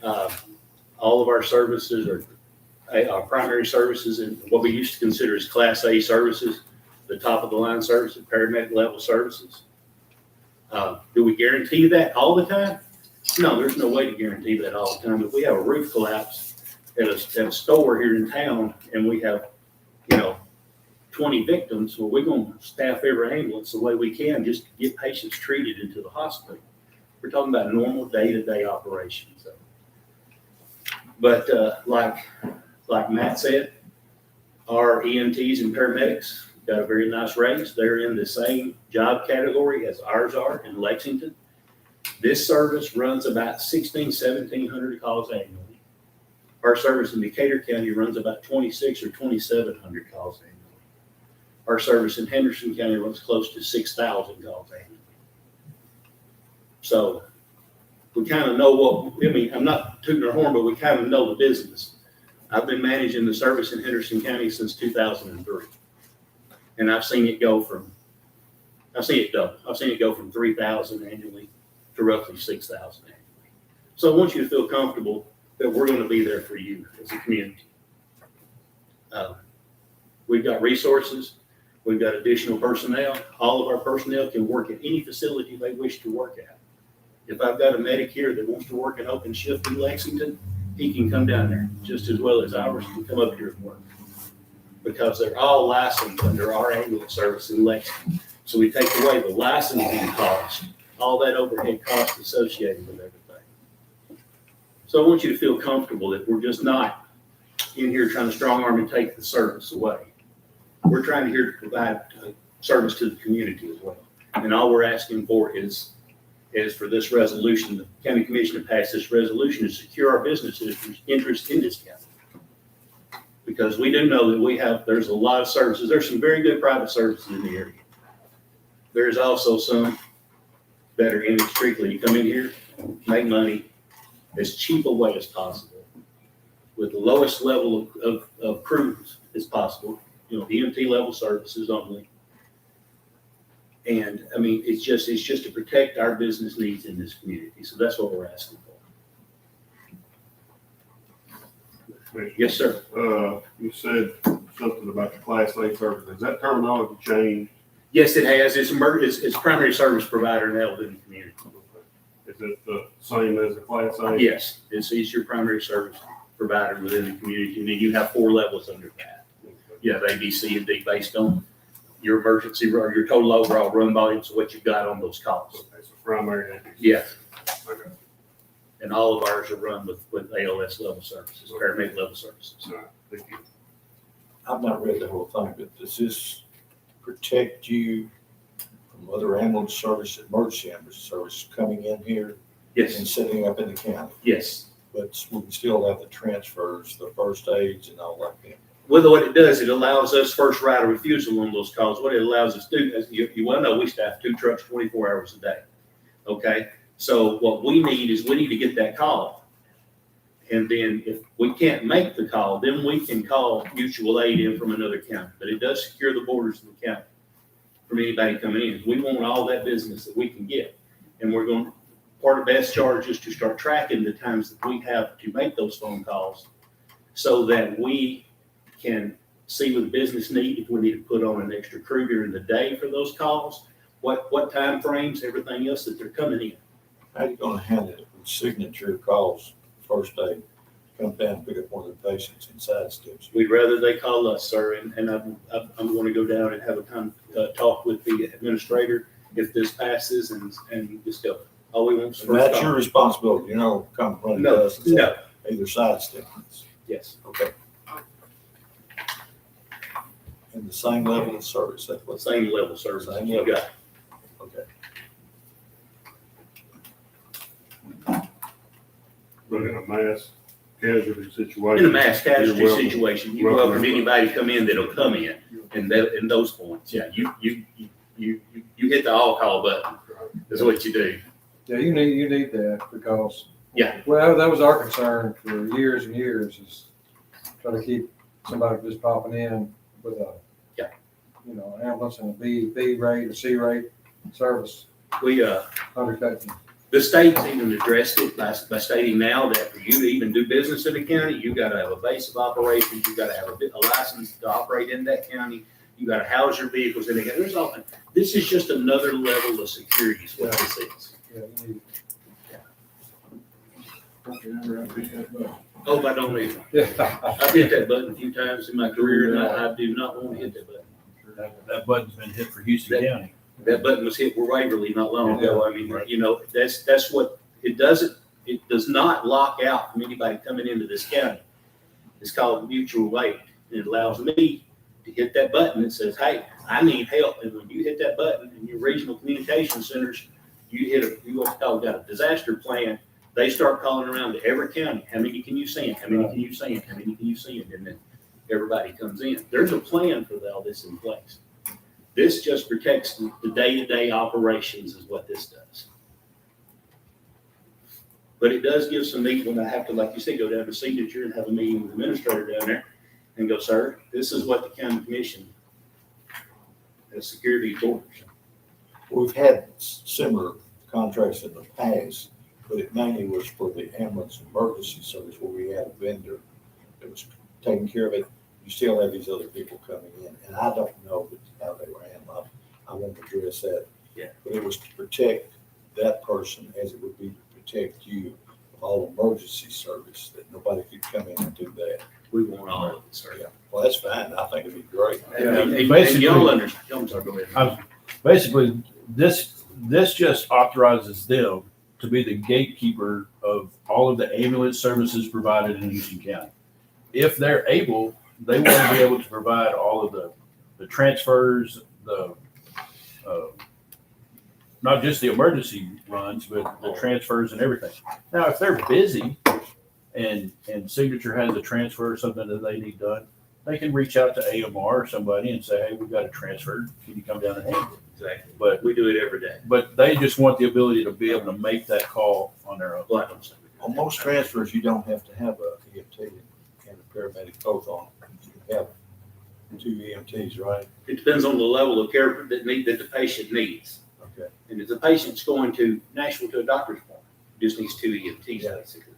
All of our services are our primary services and what we used to consider as Class A services, the top of the line services, paramedic level services. Do we guarantee that all the time? No, there's no way to guarantee that all the time. If we have a roof collapse at a store here in town and we have, 20 victims, well, we're going to staff every ambulance the way we can just to get patients treated into the hospital. We're talking about normal day-to-day operations. But like Matt said, our EMTs and paramedics got a very nice raise. They're in the same job category as ours are in Lexington. This service runs about 1,700 calls annually. Our service in Decatur County runs about 2,600 or 2,700 calls annually. Our service in Henderson County runs close to 6,000 calls annually. So we kind of know I'm not tooting our horn, but we kind of know the business. I've been managing the service in Henderson County since 2003. And I've seen it double. I've seen it go from 3,000 annually to roughly 6,000 annually. So I want you to feel comfortable that we're going to be there for you as a community. We've got resources. We've got additional personnel. All of our personnel can work at any facility they wish to work at. If I've got a medic here that wants to work an open shift in Lexington, he can come down there just as well as ours can come up here and work because they're all licensed under our ambulance service in Lexington. So we take away the licensing cost, all that overhead cost associated with everything. So I want you to feel comfortable that we're just not in here trying to strong arm and take the service away. We're trying to here to provide service to the community as well. And all we're asking for is is for this resolution, the county commission to pass this resolution to secure our business interest in this county. Because we do know that there's a lot of services. There's some very good private services in the area. There's also some that are in it strictly. You come in here, make money as cheap a way as possible, with the lowest level of crews as possible, EMT level services only. And I mean, it's just to protect our business needs in this community. So that's what we're asking for. Yes, sir. You said something about the Class A service. Has that terminology changed? Yes, it has. It's primary service provider now within the community. Is it the same as the Class A? Yes, it's your primary service provider within the community, and then you have 4 levels under that. You have A, B, C, and D based on your emergency or your total overall run volumes of what you've got on those calls. Okay, so primary. Yes. Okay. And all of ours are run with ALS level services, paramedic level services. All right, thank you. I've not read the whole thing, but does this protect you from other ambulance service, emergency ambulance service coming in here Yes. and setting up in the county? Yes. But we can still have the transfers, the first aids and all like that. Well, what it does, it allows us first right of refusal on those calls. What it allows us to do, as you well know, we staff 2 trucks 24 hours a day. Okay. So what we need to get that call. And then if we can't make the call, then we can call mutual aid in from another county. But it does secure the borders of the county from anybody coming in. We want all that business that we can get. And part of best charge is to start tracking the times that we have to make those phone calls so that we can see with business need if we need to put on an extra crew during the day for those calls, what time frames, everything else that they're coming in. How are you gonna handle it with signature calls, first aid, come down and pick up one of the patients inside steps? We'd rather they call us, sir, and I'm going to go down and have a time talk with the administrator if this passes and just go. All we want is first That's call. your responsibility, come run No, to us and no. say, either side step. Yes. Okay. And the same level of service, that's what. Same level service Same you level. got. Okay. But in a mass casualty situation. In a mass casualty you're welcome. situation, you welcome anybody to come in that'll come in those points. Yeah, you hit the all call button. Is what you do. Yeah, you need that because. Yeah. Well, that was our concern for years and years is try to keep somebody just popping in with a, Yeah. Ambulance and a B rate, a C rate service We undertaking. The state's even addressed it by stating now that for you to even do business in the county, you gotta have a base of operations, you gotta have a license to operate in that county, you gotta house your vehicles in the county. There's all, this is just another level of security is what this is. Yeah, you need. Oh, I don't either. Yeah. I've hit that button a few times in my career and I do not want to hit that button. That button's been hit for Houston County. That button was hit for Waverly not long ago. I mean, that's what, it does not lock out from anybody coming into this county. It's called mutual aid. It allows me to hit that button that says, hey, I need help. And when you hit that button in your regional communication centers, you got a disaster plan. They start calling around to every county. How many can you send? How many can you send? How many can you send? And then everybody comes in. There's a plan for all this in place. This just protects the day-to-day operations is what this does. But it does give some meat when I have to, like you said, go down to signature and have a meeting with the administrator down there and go, sir, this is what the county commission has security orders. We've had similar contracts in the past, but it mainly was for the ambulance emergency service where we had a vendor that was taking care of it. You still have these other people coming in, and I don't know how they were handled. I won't address that. Yeah. But it was to protect that person as it would be to protect you from all emergency service, that nobody could come in and do that. We want all of it, sir. Yeah. Well, that's fine. I think it'd be great. And Basically- y'all understand. I'm sorry, go ahead. Basically, this just authorizes them to be the gatekeeper of all of the ambulance services provided in Houston County. If they're able, they want to be able to provide all of the transfers, the not just the emergency runs, but the transfers and everything. Now, if they're busy and Signature has a transfer or something that they need done, they can reach out to AMR or somebody and say, hey, we've got a transfer. Can you come down and handle it? Exactly. But We do it every day. But they just want the ability to be able to make that call on their own. Like I'm saying. On most transfers, you don't have to have a EMT and a paramedic both on. You have 2 EMTs, right? It depends on the level of care that the patient needs. Okay. And if the patient's going to Nashville to a doctor's appointment, just needs 2 EMTs Yeah. basically.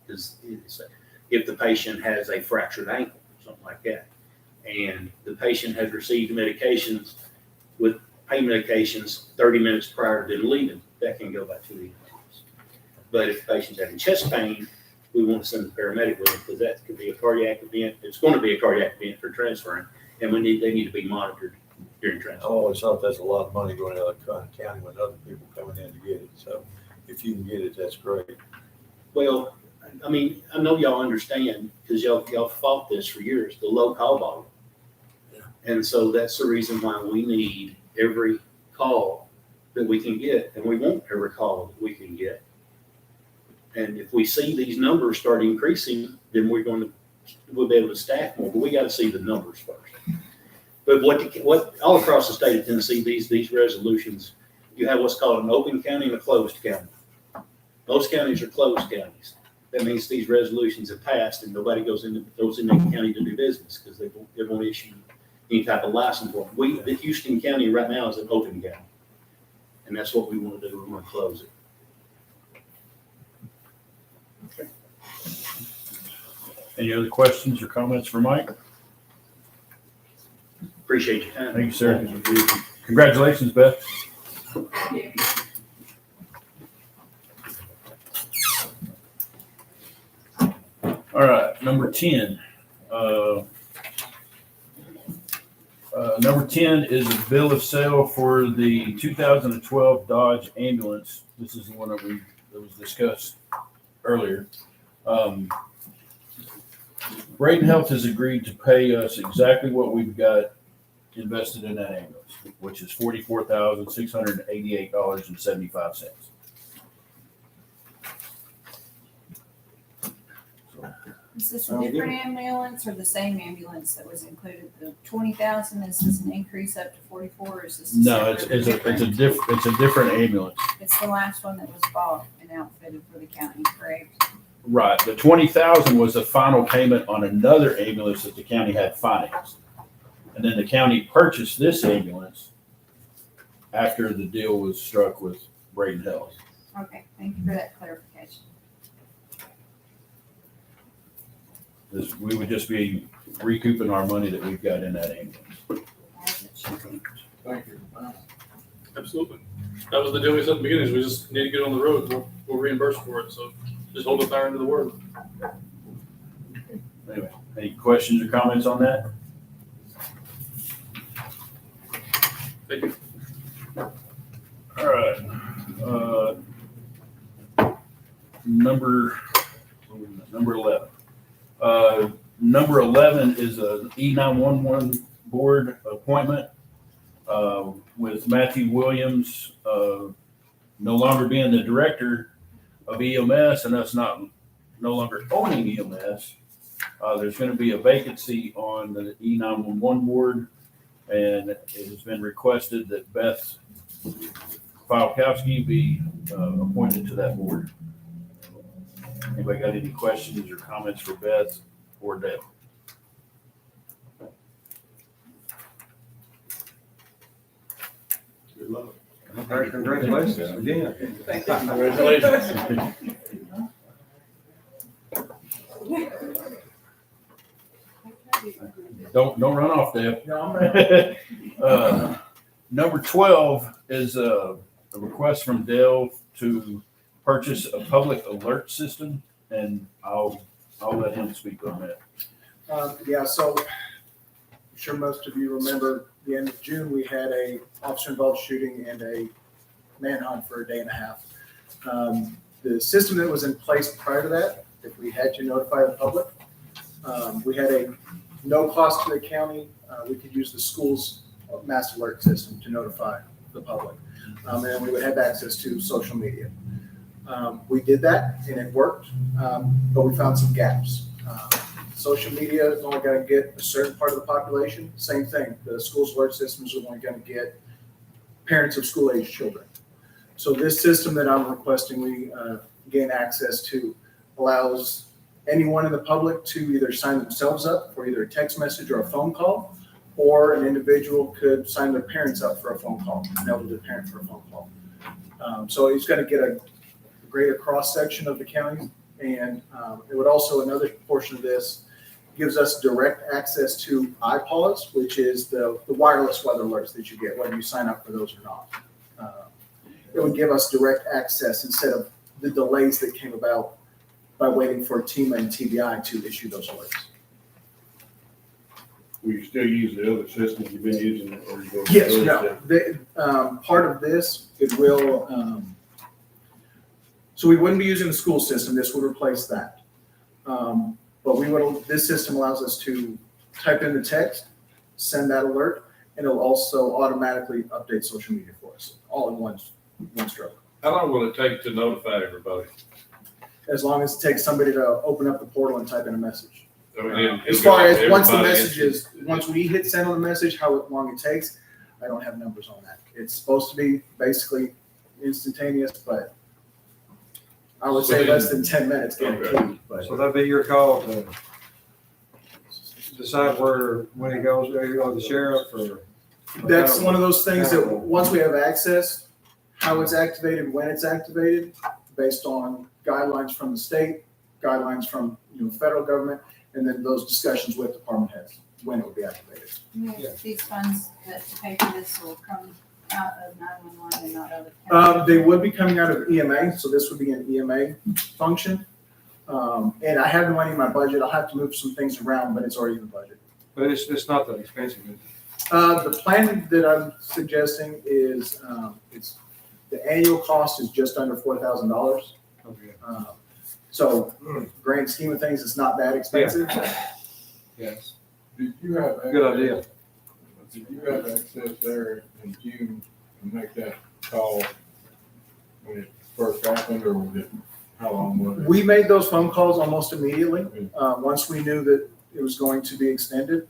If the patient has a fractured ankle, something like that, and the patient has received medications with pain medications 30 minutes prior to them leaving, that can go by 2 EMTs. But if the patient's having chest pain, we want to send the paramedic with them because that could be a cardiac event. It's going to be a cardiac event for transferring, and they need to be monitored during I transfer. always thought that's a lot of money going out of the county when other people coming in to get it. So if you can get it, that's great. Well, I mean, I know y'all understand because y'all fought this for years, the low call volume. And so that's the reason why we need every call that we can get, and we want every call that we can get. And if we see these numbers start increasing, then we'll be able to staff more, but we got to see the numbers first. But what all across the state of Tennessee, these resolutions, you have what's called an open county and a closed county. Most counties are closed counties. That means these resolutions have passed and nobody goes in the county to do business because they won't issue any type of license for them. The Houston County right now is an open county. And that's what we want to do. We want to close it. Okay. Any other questions or comments for Mike? Appreciate your time. Thank you, sir. Congratulations, Beth. All right, number 10. Number 10 is a bill of sale for the 2012 Dodge ambulance. This is the one that was discussed earlier. Braden Health has agreed to pay us exactly what we've got invested in that ambulance, which is $44,688.75. Is this a different ambulance or the same ambulance that was included? The 20,000, is this an increase up to 44, or is this? No, it's a different ambulance. It's the last one that was bought and outfitted for the county, correct? Right. The 20,000 was the final payment on another ambulance that the county had financed. And then the county purchased this ambulance after the deal was struck with Braden Health. Okay, thank you for that clarification. We would just be recouping our money that we've got in that ambulance. As it should be. Thank you. Absolutely. That was the deal we said at the beginning, is we just need to get on the road. We'll reimburse for it. So just hold the fire into the word. Anyway, any questions or comments on that? Thank you. All right. Number 11. Number 11 is an E911 board appointment with Matthew Williams no longer being the director of EMS and us no longer owning EMS. There's going to be a vacancy on the E911 board, and it has been requested that Beth Falkowski be appointed to that board. Anybody got any questions or comments for Beth or Dell? Good luck. All right, congratulations again. Congratulations. Don't run off, Deb. Number 12 is a request from Dell to purchase a public alert system, and I'll let him speak on that. So I'm sure most of you remember the end of June, we had a officer-involved shooting and a manhunt for a day and a half. The system that was in place prior to that, if we had to notify the public, we had a no cost to the county. We could use the school's mass alert system to notify the public. And then we would have access to social media. We did that and it worked, but we found some gaps. Social media is only going to get a certain part of the population. Same thing, the school's alert systems are only going to get parents of school-age children. So this system that I'm requesting we gain access to allows anyone in the public to either sign themselves up for either a text message or a phone call, or an individual could sign their parents up for a phone call, an elderly parent for a phone call. So it's going to get a greater cross-section of the county, and it would also, another portion of this gives us direct access to iPause, which is the wireless weather alerts that you get, whether you sign up for those or not. It would give us direct access instead of the delays that came about by waiting for TEMA and TBI to issue those alerts. We still use the other systems you've been using, or you go? Yes, no. Part of this, it will, so we wouldn't be using the school system. This would replace that. But this system allows us to type in the text, send that alert, and it'll also automatically update social media for us, all in one stroke. How long will it take to notify everybody? As long as it takes somebody to open up the portal and type in a message. I mean, As far as once the everybody message is, once we hit send on the message, how long it takes, I don't have numbers on that. It's supposed to be basically instantaneous, but I would say less than 10 minutes guaranteed. But So that'd be your call to decide when he goes, there you go, the sheriff or? that's one of those things that once we have access, how it's activated, when it's activated, based on guidelines from the state, guidelines from federal government, and then those discussions with department heads, when it will be activated. These funds that pay for this will come out of 911 and not out of county. They would be coming out of EMA, so this would be an EMA function. And I have the money in my budget. I'll have to move some things around, but it's already in the budget. But it's not that expensive. The plan that I'm suggesting is, the annual cost is just under $4,000. Okay. So grand scheme of things, it's not that expensive. Yes. Did you have? Good idea. Did you have access there in June to make that call when it first happened, or was it, how long was it? We made those phone calls almost immediately. Once we knew that it was going to be extended.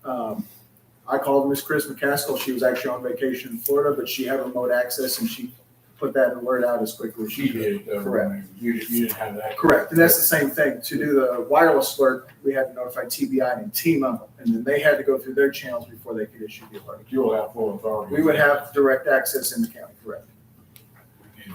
I called Miss Chris McCaskill. She was actually on vacation in Florida, but she had remote access and she put that alert out as quickly as she did. Correct. You didn't have that. Correct. And that's the same thing. To do the wireless alert, we had to notify TBI and TEMA, and then they had to go through their channels before they could issue the alert. You'll have full authority. We would have direct access in the county, correct?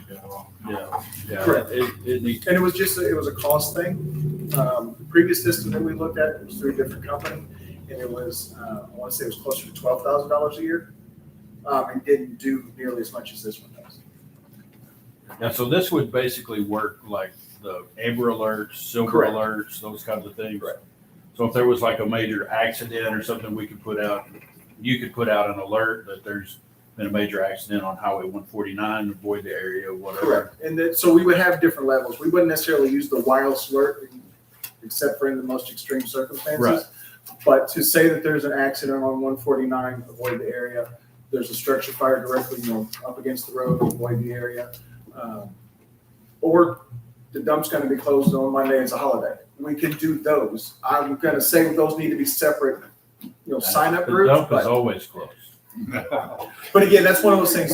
Yeah. Correct. It needs. And it was a cost thing. The previous system that we looked at was through a different company, and it was, I want to say it was closer to $12,000 a year. And didn't do nearly as much as this one does. Yeah, so this would basically work like the Amber Alerts, Silver Correct. Alerts, those kinds of things. Correct. So if there was like a major accident or something, we could put out, you could put out an alert that there's been a major accident on Highway 149, avoid the area, whatever. Correct. And then, so we would have different levels. We wouldn't necessarily use the wireless alert, except for in the most extreme circumstances. Right. But to say that there's an accident on 149, avoid the area. There's a structure fire directly, up against the road, avoid the area. Or the dump's going to be closed on Monday, it's a holiday. We could do those. I'm going to say those need to be separate, sign up groups. The dump is but- always closed. But again, that's one of those things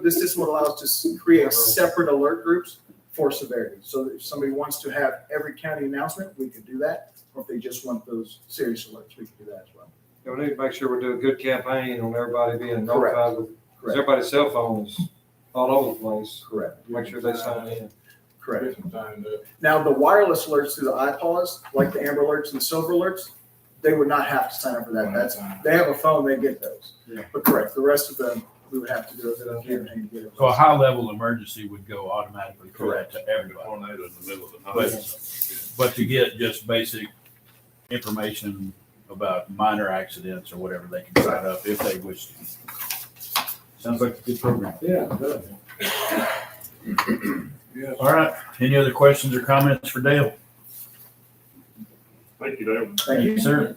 this system would allow us to create separate alert groups for severity. So if somebody wants to have every county announcement, we could do that. Or if they just want those serious alerts, we could do that as well. Yeah, we need to make sure we're doing a good campaign on everybody being notified with, Correct. everybody's cell phone is all over the place. Correct. Make sure they sign in. Correct. Get some time to. Now, the wireless alerts through the iPause, like the Amber Alerts and the Silver Alerts, they would not have to sign up for that. They have a phone, they get those. Yeah. But correct, the rest of them, we would have to do a campaign to get it. So a high level emergency would go automatically correct to everybody. Tornado in the middle of the night. But to get just basic information about minor accidents or whatever, they can sign up if they wish to. Sounds like a good program. Yeah, it does. Yes. All right. Any other questions or comments for Dale? Thank you, Dave. Thank you, sir.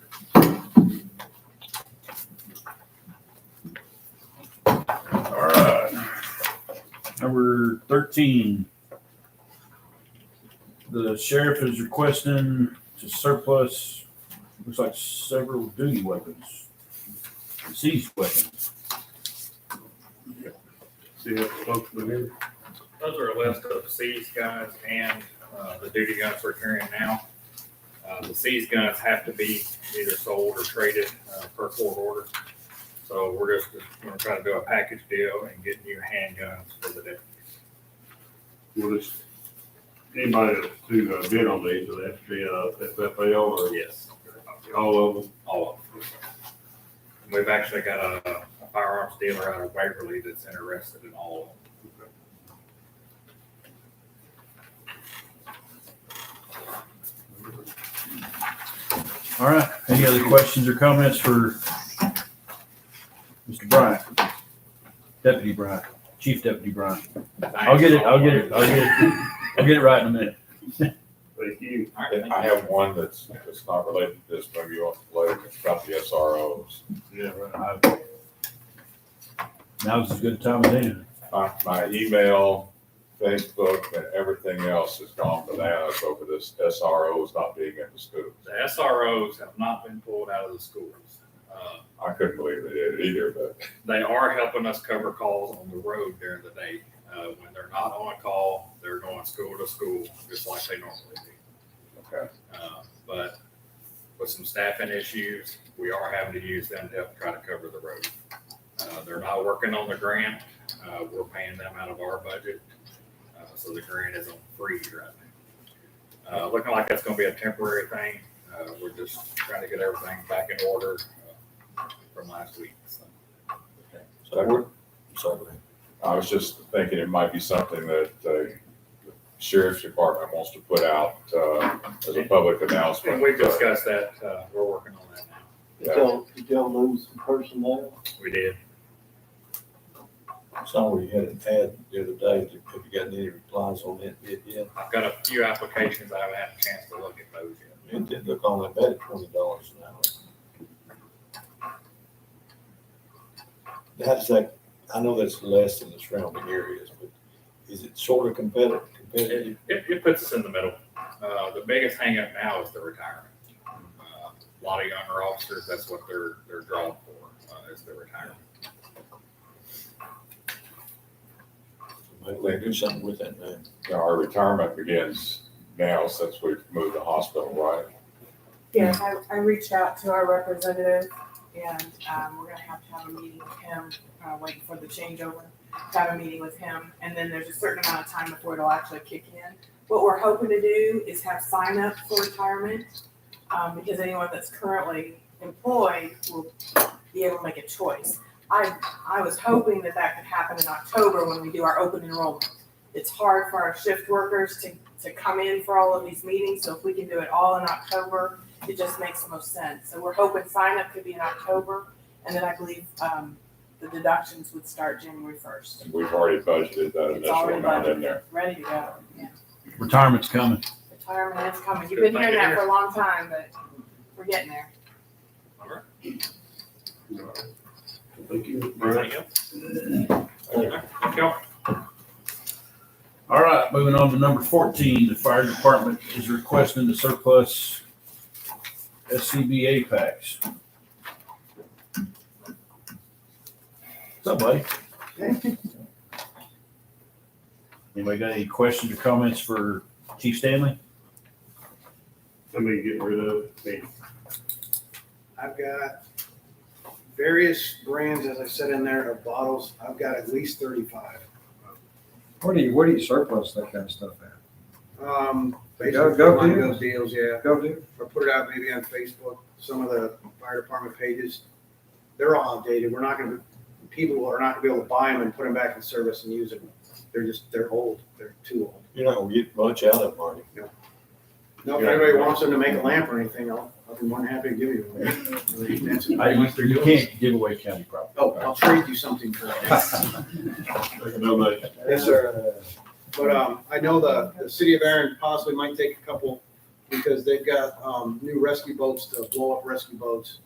All right. Number 13. The sheriff is requesting to surplus, looks like several duty weapons, seized weapons. See that folks in here? Those are a list of seized guns and the duty guns we're carrying now. The seized guns have to be either sold or traded per court order. So we're just gonna try to do a package deal and get new handguns for the deputies. Will this, anybody to bid on these, will that be FFL or Yes, all of them? all of them. We've actually got a firearms dealer out of Waverly that's interested in all of them. All right, any other questions or comments for Mr. Bryant? Deputy Bryant, Chief Deputy Bryant. I'll get it right in a minute. Thank you. I have one that's not related to this, maybe you want to play, it's about the SROs. Yeah, right. Now's as good a time as any. My email, Facebook, and everything else has gone bananas over this SROs not being in the schools. The SROs have not been pulled out of the schools. I couldn't believe they did it either, but They are helping us cover calls on the road during the day. When they're not on a call, they're going school to school, just like they normally do. okay. But with some staffing issues, we are having to use them to help try to cover the road. They're not working on the grant. We're paying them out of our budget. So the grant is on freeze right now. Looking like that's gonna be a temporary thing. We're just trying to get everything back in order from last week. So sorry. I was just thinking it might be something that the sheriff's department wants to put out as a public announcement. And we've discussed that. We're working on that now. Did y'all lose some personnel? We did. Somewhere you had an ad the other day, have you gotten any replies on that yet? I've got a few applications. I haven't had a chance to look at those yet. It didn't look all that bad at $20 an hour. How does that, I know that's less than the surrounding areas, but is it sort of competitive? It puts us in the middle. The biggest hang up now is the retirement. A lot of younger officers, that's what they're drawn for, is the retirement. Maybe we can do something with that now. Now, our retirement begins now since we've moved the hospital, right? Yes, I reached out to our representative and we're gonna have to have a meeting with him, waiting for the changeover, to have a meeting with him. And then there's a certain amount of time before it'll actually kick in. What we're hoping to do is have sign up for retirement, because anyone that's currently employed will be able to make a choice. I was hoping that could happen in October when we do our open enrollment. It's hard for our shift workers to come in for all of these meetings, so if we can do it all in October, it just makes the most sense. So we're hoping sign up could be in October, and then I believe the deductions would start January 1st. And we've already budgeted that It's initial already amount in budgeted, there. ready to go. Yeah. Retirement's coming. Retirement is coming. You've been hearing that for a long time, but we're getting there. All right. Thank you, Anything Brian. else? Thank you. All right, moving on to number 14, the fire department is requesting the surplus SCBA packs. What's up, buddy? Anybody got any questions or comments for Chief Stanley? Somebody getting rid of me. I've got various brands, as I said in there, of bottles. I've got at least 35. Where do you surplus that kind of stuff at? Basically, Go on deals. deals, yeah. Go do. Or put it out maybe on Facebook, some of the fire department pages. They're all outdated. People are not gonna be able to buy them and put them back in service and use them. They're old. They're too old. You're not gonna get much out of it, Marty. No, if anybody wants them to make a lamp or anything, I'll be more than happy to give you one. You can't give away county property. Oh, I'll trade you something for that. Nobody. Yes, sir. But I know the city of Erect possibly might take a couple because they've got new rescue boats to blow up rescue boats,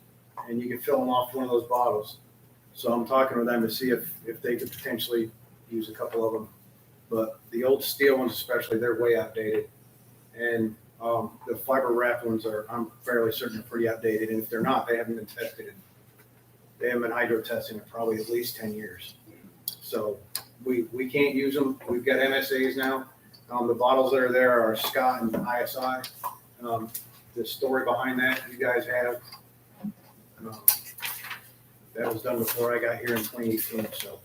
and you can fill them off one of those bottles. So I'm talking with them to see if they could potentially use a couple of them but the old steel ones especially, they're way outdated. And the fiber wrapped ones are, I'm fairly certain, are pretty outdated, and if they're not, they haven't been tested. They haven't been hydro testing in probably at least 10 years. So we can't use them. We've got MSAs now. The bottles that are there are Scott and ISI. The story behind that you guys have, that was done before I got here in 2018. So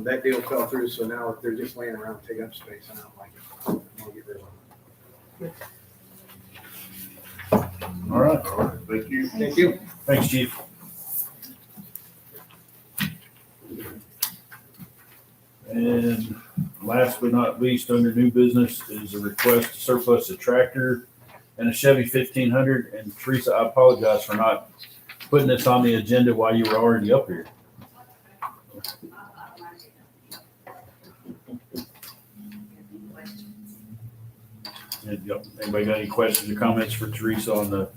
that deal fell through. So now they're just laying around taking up space, and I don't like it. I'll get rid of them. All right. Thank you. Thank you. Thanks, Chief. And last but not least, under new business is a request to surplus a tractor and a Chevy 1500. And Teresa, I apologize for not putting this on the agenda while you were already up here. Anybody got any questions or comments for Teresa on the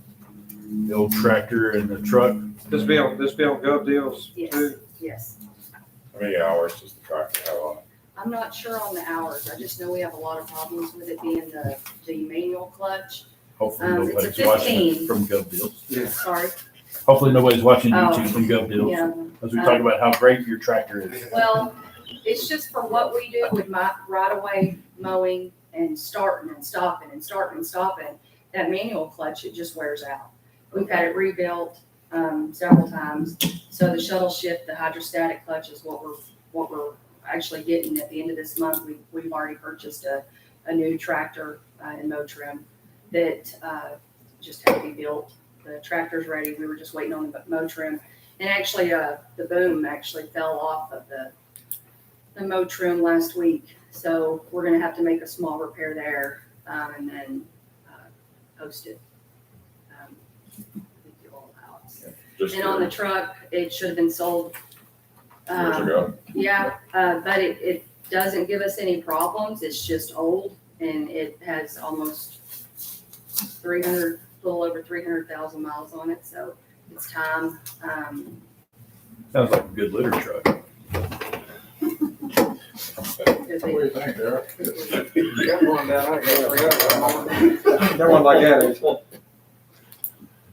old tractor and the truck? This be on Gov Deals Yes, too? yes. How many hours does the tractor have on it? I'm not sure on the hours. I just know we have a lot of problems with it being the manual clutch. Hopefully It's a nobody's watching 15. it from Gov Deals. Yeah. Sorry. Hopefully nobody's watching YouTube Oh, from Gov Deals. Yeah. As we talk about how great your tractor is. Well, it's just for what we do with my right away mowing and starting and stopping and starting and stopping. That manual clutch, it just wears out. We've had it rebuilt several times. So the shuttle shift, the hydrostatic clutch is what we're actually getting at the end of this month. We've already purchased a new tractor and mow trim that just had to be built. The tractor's ready. We were just waiting on the mow trim. And actually, the boom actually fell off of the mow trim last week. So we're gonna have to make a small repair there and then post it. With the oil house. Just And on the truck, it should have been sold. years ago? Yeah, but it doesn't give us any problems. It's just old and it has almost 300, a little over 300,000 miles on it. So it's time. Sounds like a good litter truck. What do you think, Eric? Got one down there. Got one like that.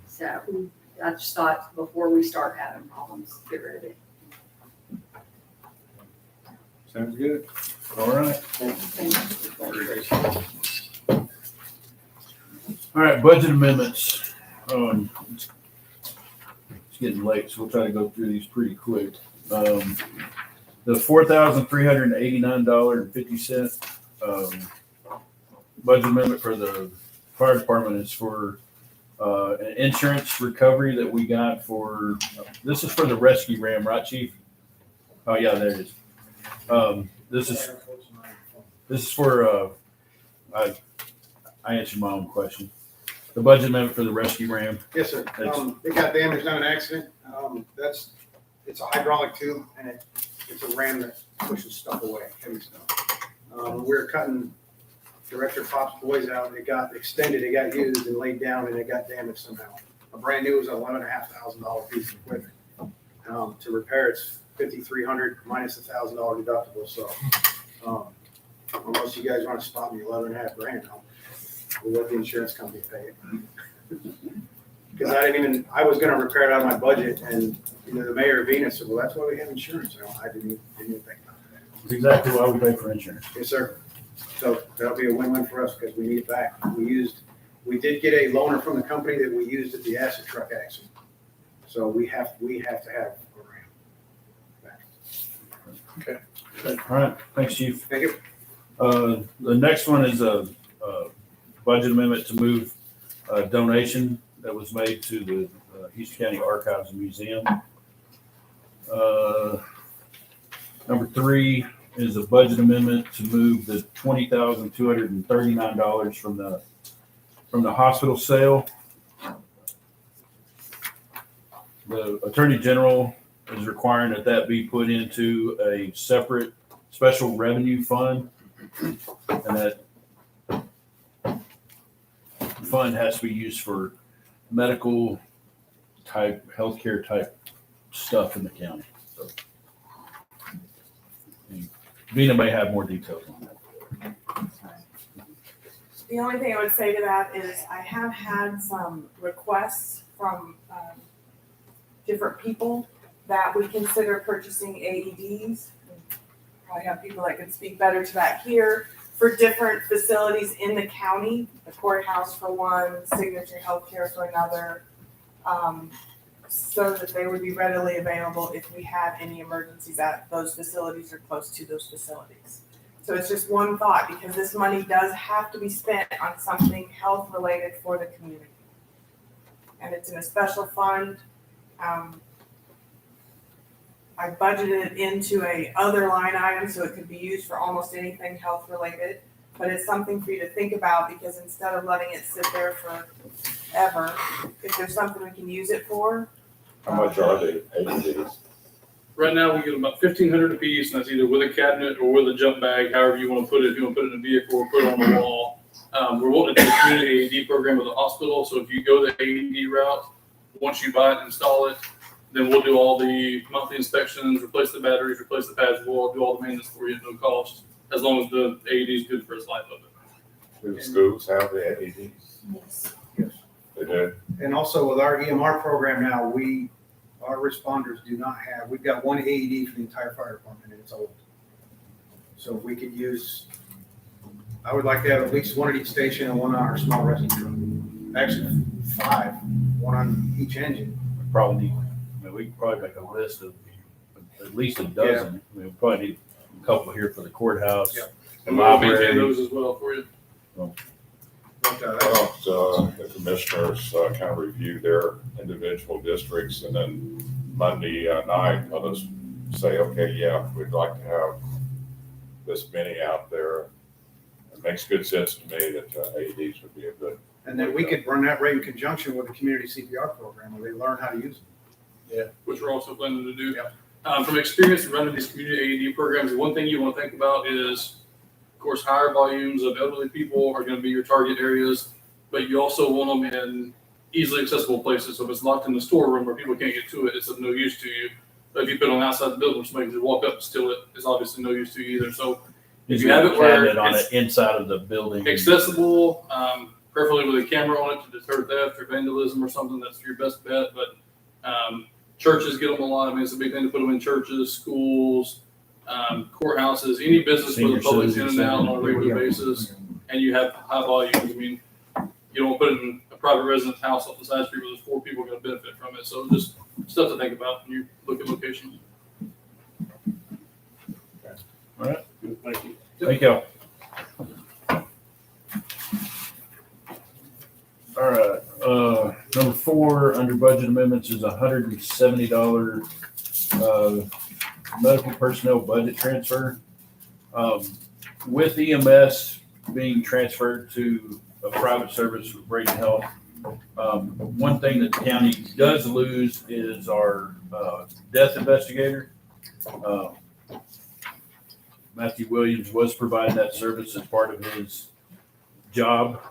So I just thought before we start having problems, get rid of it. Sounds good. All right. All right, budget amendments. It's getting late, so we'll try to go through these pretty quick. The $4,389.50 budget amendment for the fire department is for an insurance recovery that we got for, this is for the rescue ram, right, Chief? Oh, yeah, there it is. This is for, I answered my own question. The budget amendment for the rescue ram. Yes, sir. It got damaged on an accident. It's a hydraulic tube and it's a ram that pushes stuff away, heavy stuff. We're cutting Director Pop's boys out. It got extended, it got used and laid down and it got damaged somehow. A brand new was an $11,500 piece of equipment. To repair it's $5,300 minus $1,000 deductible. So unless you guys want to spot me $11,500, we'll let the insurance company pay it. Because I was going to repair it out of my budget, and the mayor of Venus said, well, that's why we have insurance. I didn't even think about that. That's exactly why we pay for insurance. Yes, sir. So that'll be a win-win for us because we need it back. We did get a loaner from the company that we used at the acid truck accident. So we have to have a ram back. Okay. All right. Thanks, Chief. Thank you. The next one is a budget amendment to move a donation that was made to the Houston County Archives and Museum. Number 3 is a budget amendment to move the $20,239 from the hospital sale. The Attorney General is requiring that be put into a separate special revenue fund, and that fund has to be used for medical type, healthcare type stuff in the county. So, any Vina may have more details on that. The only thing I would say to that is I have had some requests from different people that we consider purchasing AEDs. Probably have people that can speak better to that here for different facilities in the county, the courthouse for one, Signature Healthcare for another, so that they would be readily available if we had any emergencies at those facilities or close to those facilities. So it's just one thought, because this money does have to be spent on something health related for the community. And it's in a special fund. I budgeted it into a other line item so it could be used for almost anything health related. But it's something for you to think about, because instead of letting it sit there forever, if there's something we can use it for. How much are they, AEDs? Right now, we get about 1,500 a piece, and that's either with a cabinet or with a jump bag, however you want to put it. If you want to put it in a vehicle or put it on the wall. We're wanting to do a community AED program with the hospital. So if you go the AED route, once you buy it and install it, then we'll do all the monthly inspections, replace the batteries, replace the pads. We'll do all the maintenance for you at no cost, as long as the AED is good for its life of it. Do the schools have the AEDs? Yes. Yes. They do? And also with our EMR program now, our responders do not have, we've got one AED for the entire fire department, and it's old. So we could use, I would like to have at least one at each station and one on our small rescue truck. Actually, 5, one on each engine. Probably need, we could probably make a list of at least a dozen. We probably need a couple here for the courthouse. Yeah. The And we'll maintain library. those as well for you. But, Why don't the commissioners kind of review their individual districts, and then Monday night, let us say, okay, yeah, we'd like to have this many out there. It makes good sense to me that AEDs would be a good. and then we could run that right in conjunction with the community CPR program, where they learn how to use them. Which we're also planning to do. From experience in running these community AED programs, one thing you want to think about is, of course, higher volumes of elderly people are going to be your target areas, but you also want them in easily accessible places. So if it's locked in the storeroom where people can't get to it, it's of no use to you. But if you put it on outside the building, somebody can walk up and steal it, it's obviously no use to you either. So if you have it where Cabinet on it's it inside of the building. accessible, preferably with a camera on it to deter theft or vandalism or something, that's your best bet. But churches get them a lot. I mean, it's a big thing to put them in churches, schools, courthouses, any business where the Senior public's in and citizen out on a regular basis, and you have high volumes. I mean, you don't put it in a private residence house off the side street where there's 4 people going to benefit from it. So just stuff to think about when you look at locations. All right. Thank you. Thank you. All right, number 4 under budget amendments is $170 medical personnel budget transfer. With EMS being transferred to a private service with Brayton Health, one thing that the county does lose is our death investigator. Matthew Williams was providing that service as part of his job.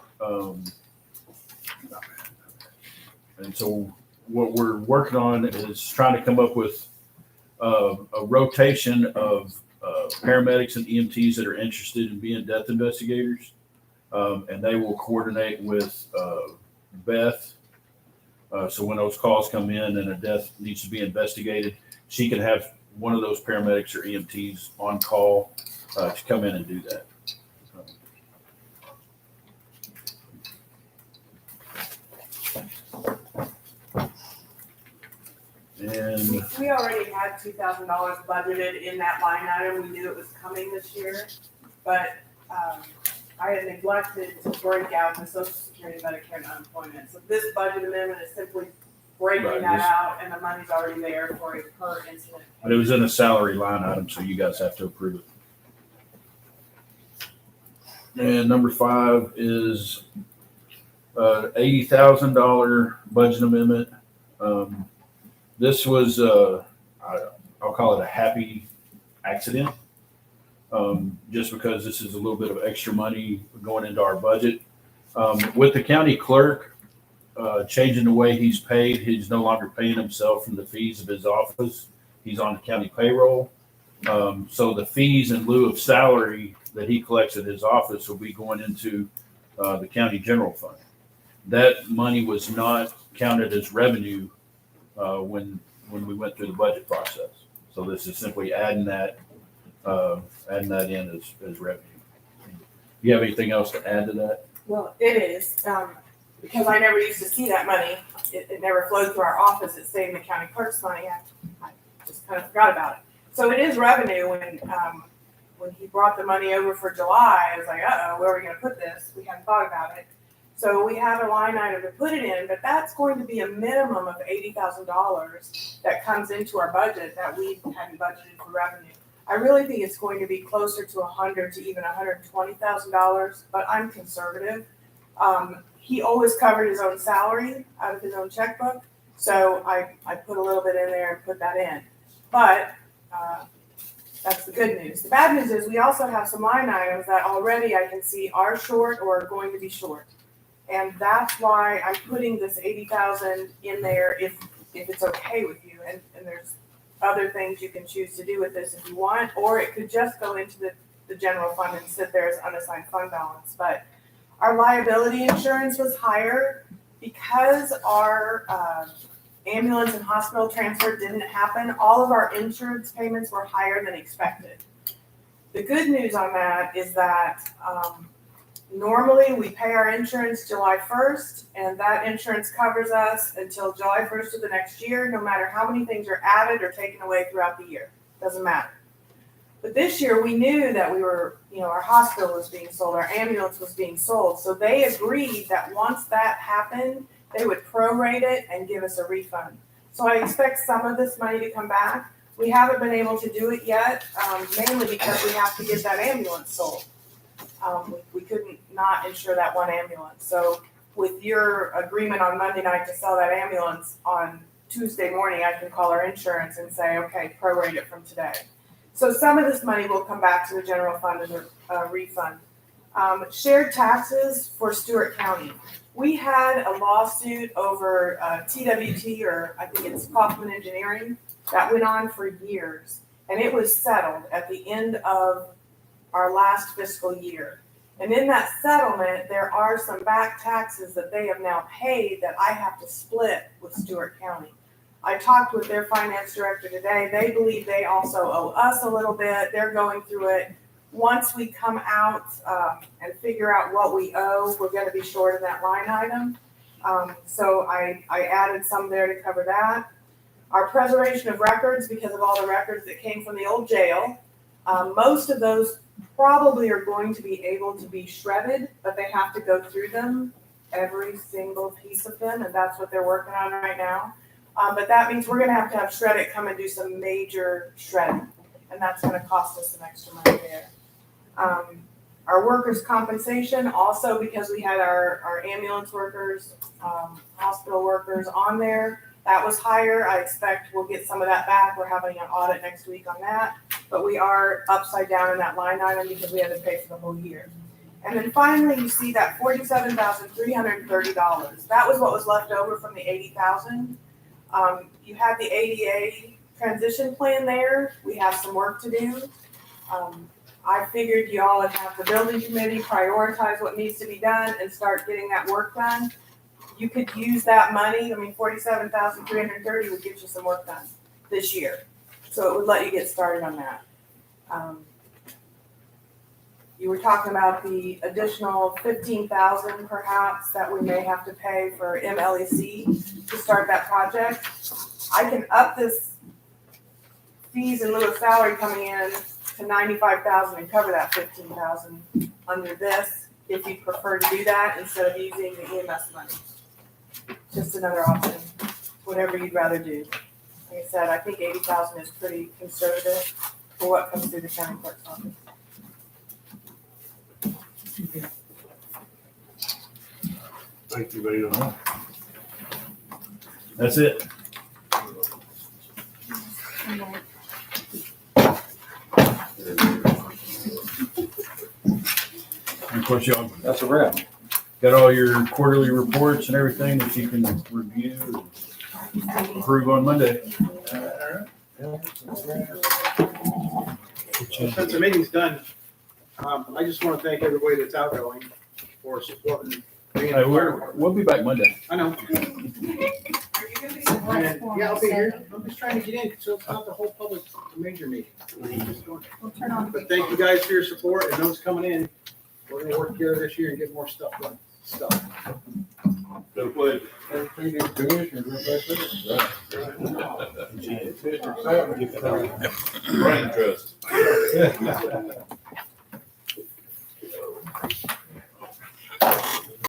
And so what we're working on is trying to come up with a rotation of paramedics and EMTs that are interested in being death investigators. And they will coordinate with Beth. So when those calls come in and a death needs to be investigated, she can have one of those paramedics or EMTs on call to come in and do that. And We already had $2,000 budgeted in that line item. We knew it was coming this year, but I had neglected to break out the Social Security, Medicare, and unemployment. So this budget amendment is simply breaking Right, that this- out, and the money's already there for a per incident. but it was in a salary line item, so you guys have to approve it. And number 5 is $80,000 budget amendment. This was, I'll call it a happy accident, just because this is a little bit of extra money going into our budget. With the county clerk changing the way he's paid, he's no longer paying himself from the fees of his office. He's on the county payroll. So the fees in lieu of salary that he collects at his office will be going into the county general fund. That money was not counted as revenue when we went through the budget process. So this is simply adding that in as revenue. Do you have anything else to add to that? Well, it is, because I never used to see that money. It never flowed through our office. It stayed in the county clerk's money. I just kind of forgot about it. So it is revenue. When he brought the money over for July, I was like, uh-oh, where are we gonna put this? We hadn't thought about it. So we have a line item to put it in, but that's going to be a minimum of $80,000 that comes into our budget that we hadn't budgeted for revenue. I really think it's going to be closer to $100,000 to even $120,000, but I'm conservative. He always covered his own salary out of his own checkbook, so I put a little bit in there and put that in. But that's the good news. The bad news is we also have some line items that already I can see are short or are going to be short. And that's why I'm putting this $80,000 in there if it's okay with you. And there's other things you can choose to do with this if you want, or it could just go into the general fund and sit there as unassigned fund balance. But our liability insurance was higher because our ambulance and hospital transfer didn't happen. All of our insurance payments were higher than expected. The good news on that is that normally we pay our insurance July 1st, and that insurance covers us until July 1st of the next year, no matter how many things are added or taken away throughout the year. Doesn't matter. But this year we knew that we were, our hospital was being sold, our ambulance was being sold. So they agreed that once that happened, they would prorate it and give us a refund. So I expect some of this money to come back. We haven't been able to do it yet, mainly because we have to get that ambulance sold. We couldn't not insure that one ambulance. So with your agreement on Monday night to sell that ambulance, on Tuesday morning, I can call our insurance and say, okay, prorate it from today. So some of this money will come back to the general fund as a refund. Shared taxes for Stewart County. We had a lawsuit over TWT, or I think it's Kaufman Engineering, that went on for years. And it was settled at the end of our last fiscal year. And in that settlement, there are some back taxes that they have now paid that I have to split with Stewart County. I talked with their finance director today. They believe they also owe us a little bit. They're going through it. Once we come out and figure out what we owe, we're going to be short in that line item. So I added some there to cover that. Our preservation of records, because of all the records that came from the old jail, most of those probably are going to be able to be shredded, but they have to go through them, every single piece of them, and that's what they're working on right now. But that means we're going to have Shred-it come and do some major shredding, and that's going to cost us some extra money there. Our workers' compensation, also because we had our ambulance workers, hospital workers on there, that was higher. I expect we'll get some of that back. We're having an audit next week on that, but we are upside down in that line item because we had to pay for the whole year. And then finally, you see that $47,330. That was what was left over from the $80,000. You had the ADA transition plan there. We have some work to do. I figured you all would have the building committee prioritize what needs to be done and start getting that work done. You could use that money. $47,330 would get you some work done this year. So it would let you get started on that. You were talking about the additional $15,000 perhaps that we may have to pay for MLEC to start that project. I can up this fees in lieu of salary coming in to $95,000 and cover that $15,000 under this if you prefer to do that instead of using the EMS money. Just another option, whatever you'd rather do. Like I said, I think $80,000 is pretty conservative for what comes through the county clerk's office. Thank you, Lena. That's it. And of course, y'all That's a wrap. got all your quarterly reports and everything that you can review and approve on Monday. All right. Since the meeting's done, I just want to thank everybody that's outgoing for supporting me. and the Hey, fire department. we'll be back Monday. I know. Are you gonna be supporting And, yeah, I'll be here. I'm just trying to get in, so it's not the whole public major meeting. We'll turn on. But thank you guys for your support and those coming in. We're gonna work together this year and get more stuff done. Go play. Everything these commissioners, that's it. District 7 gets it. Brain trust.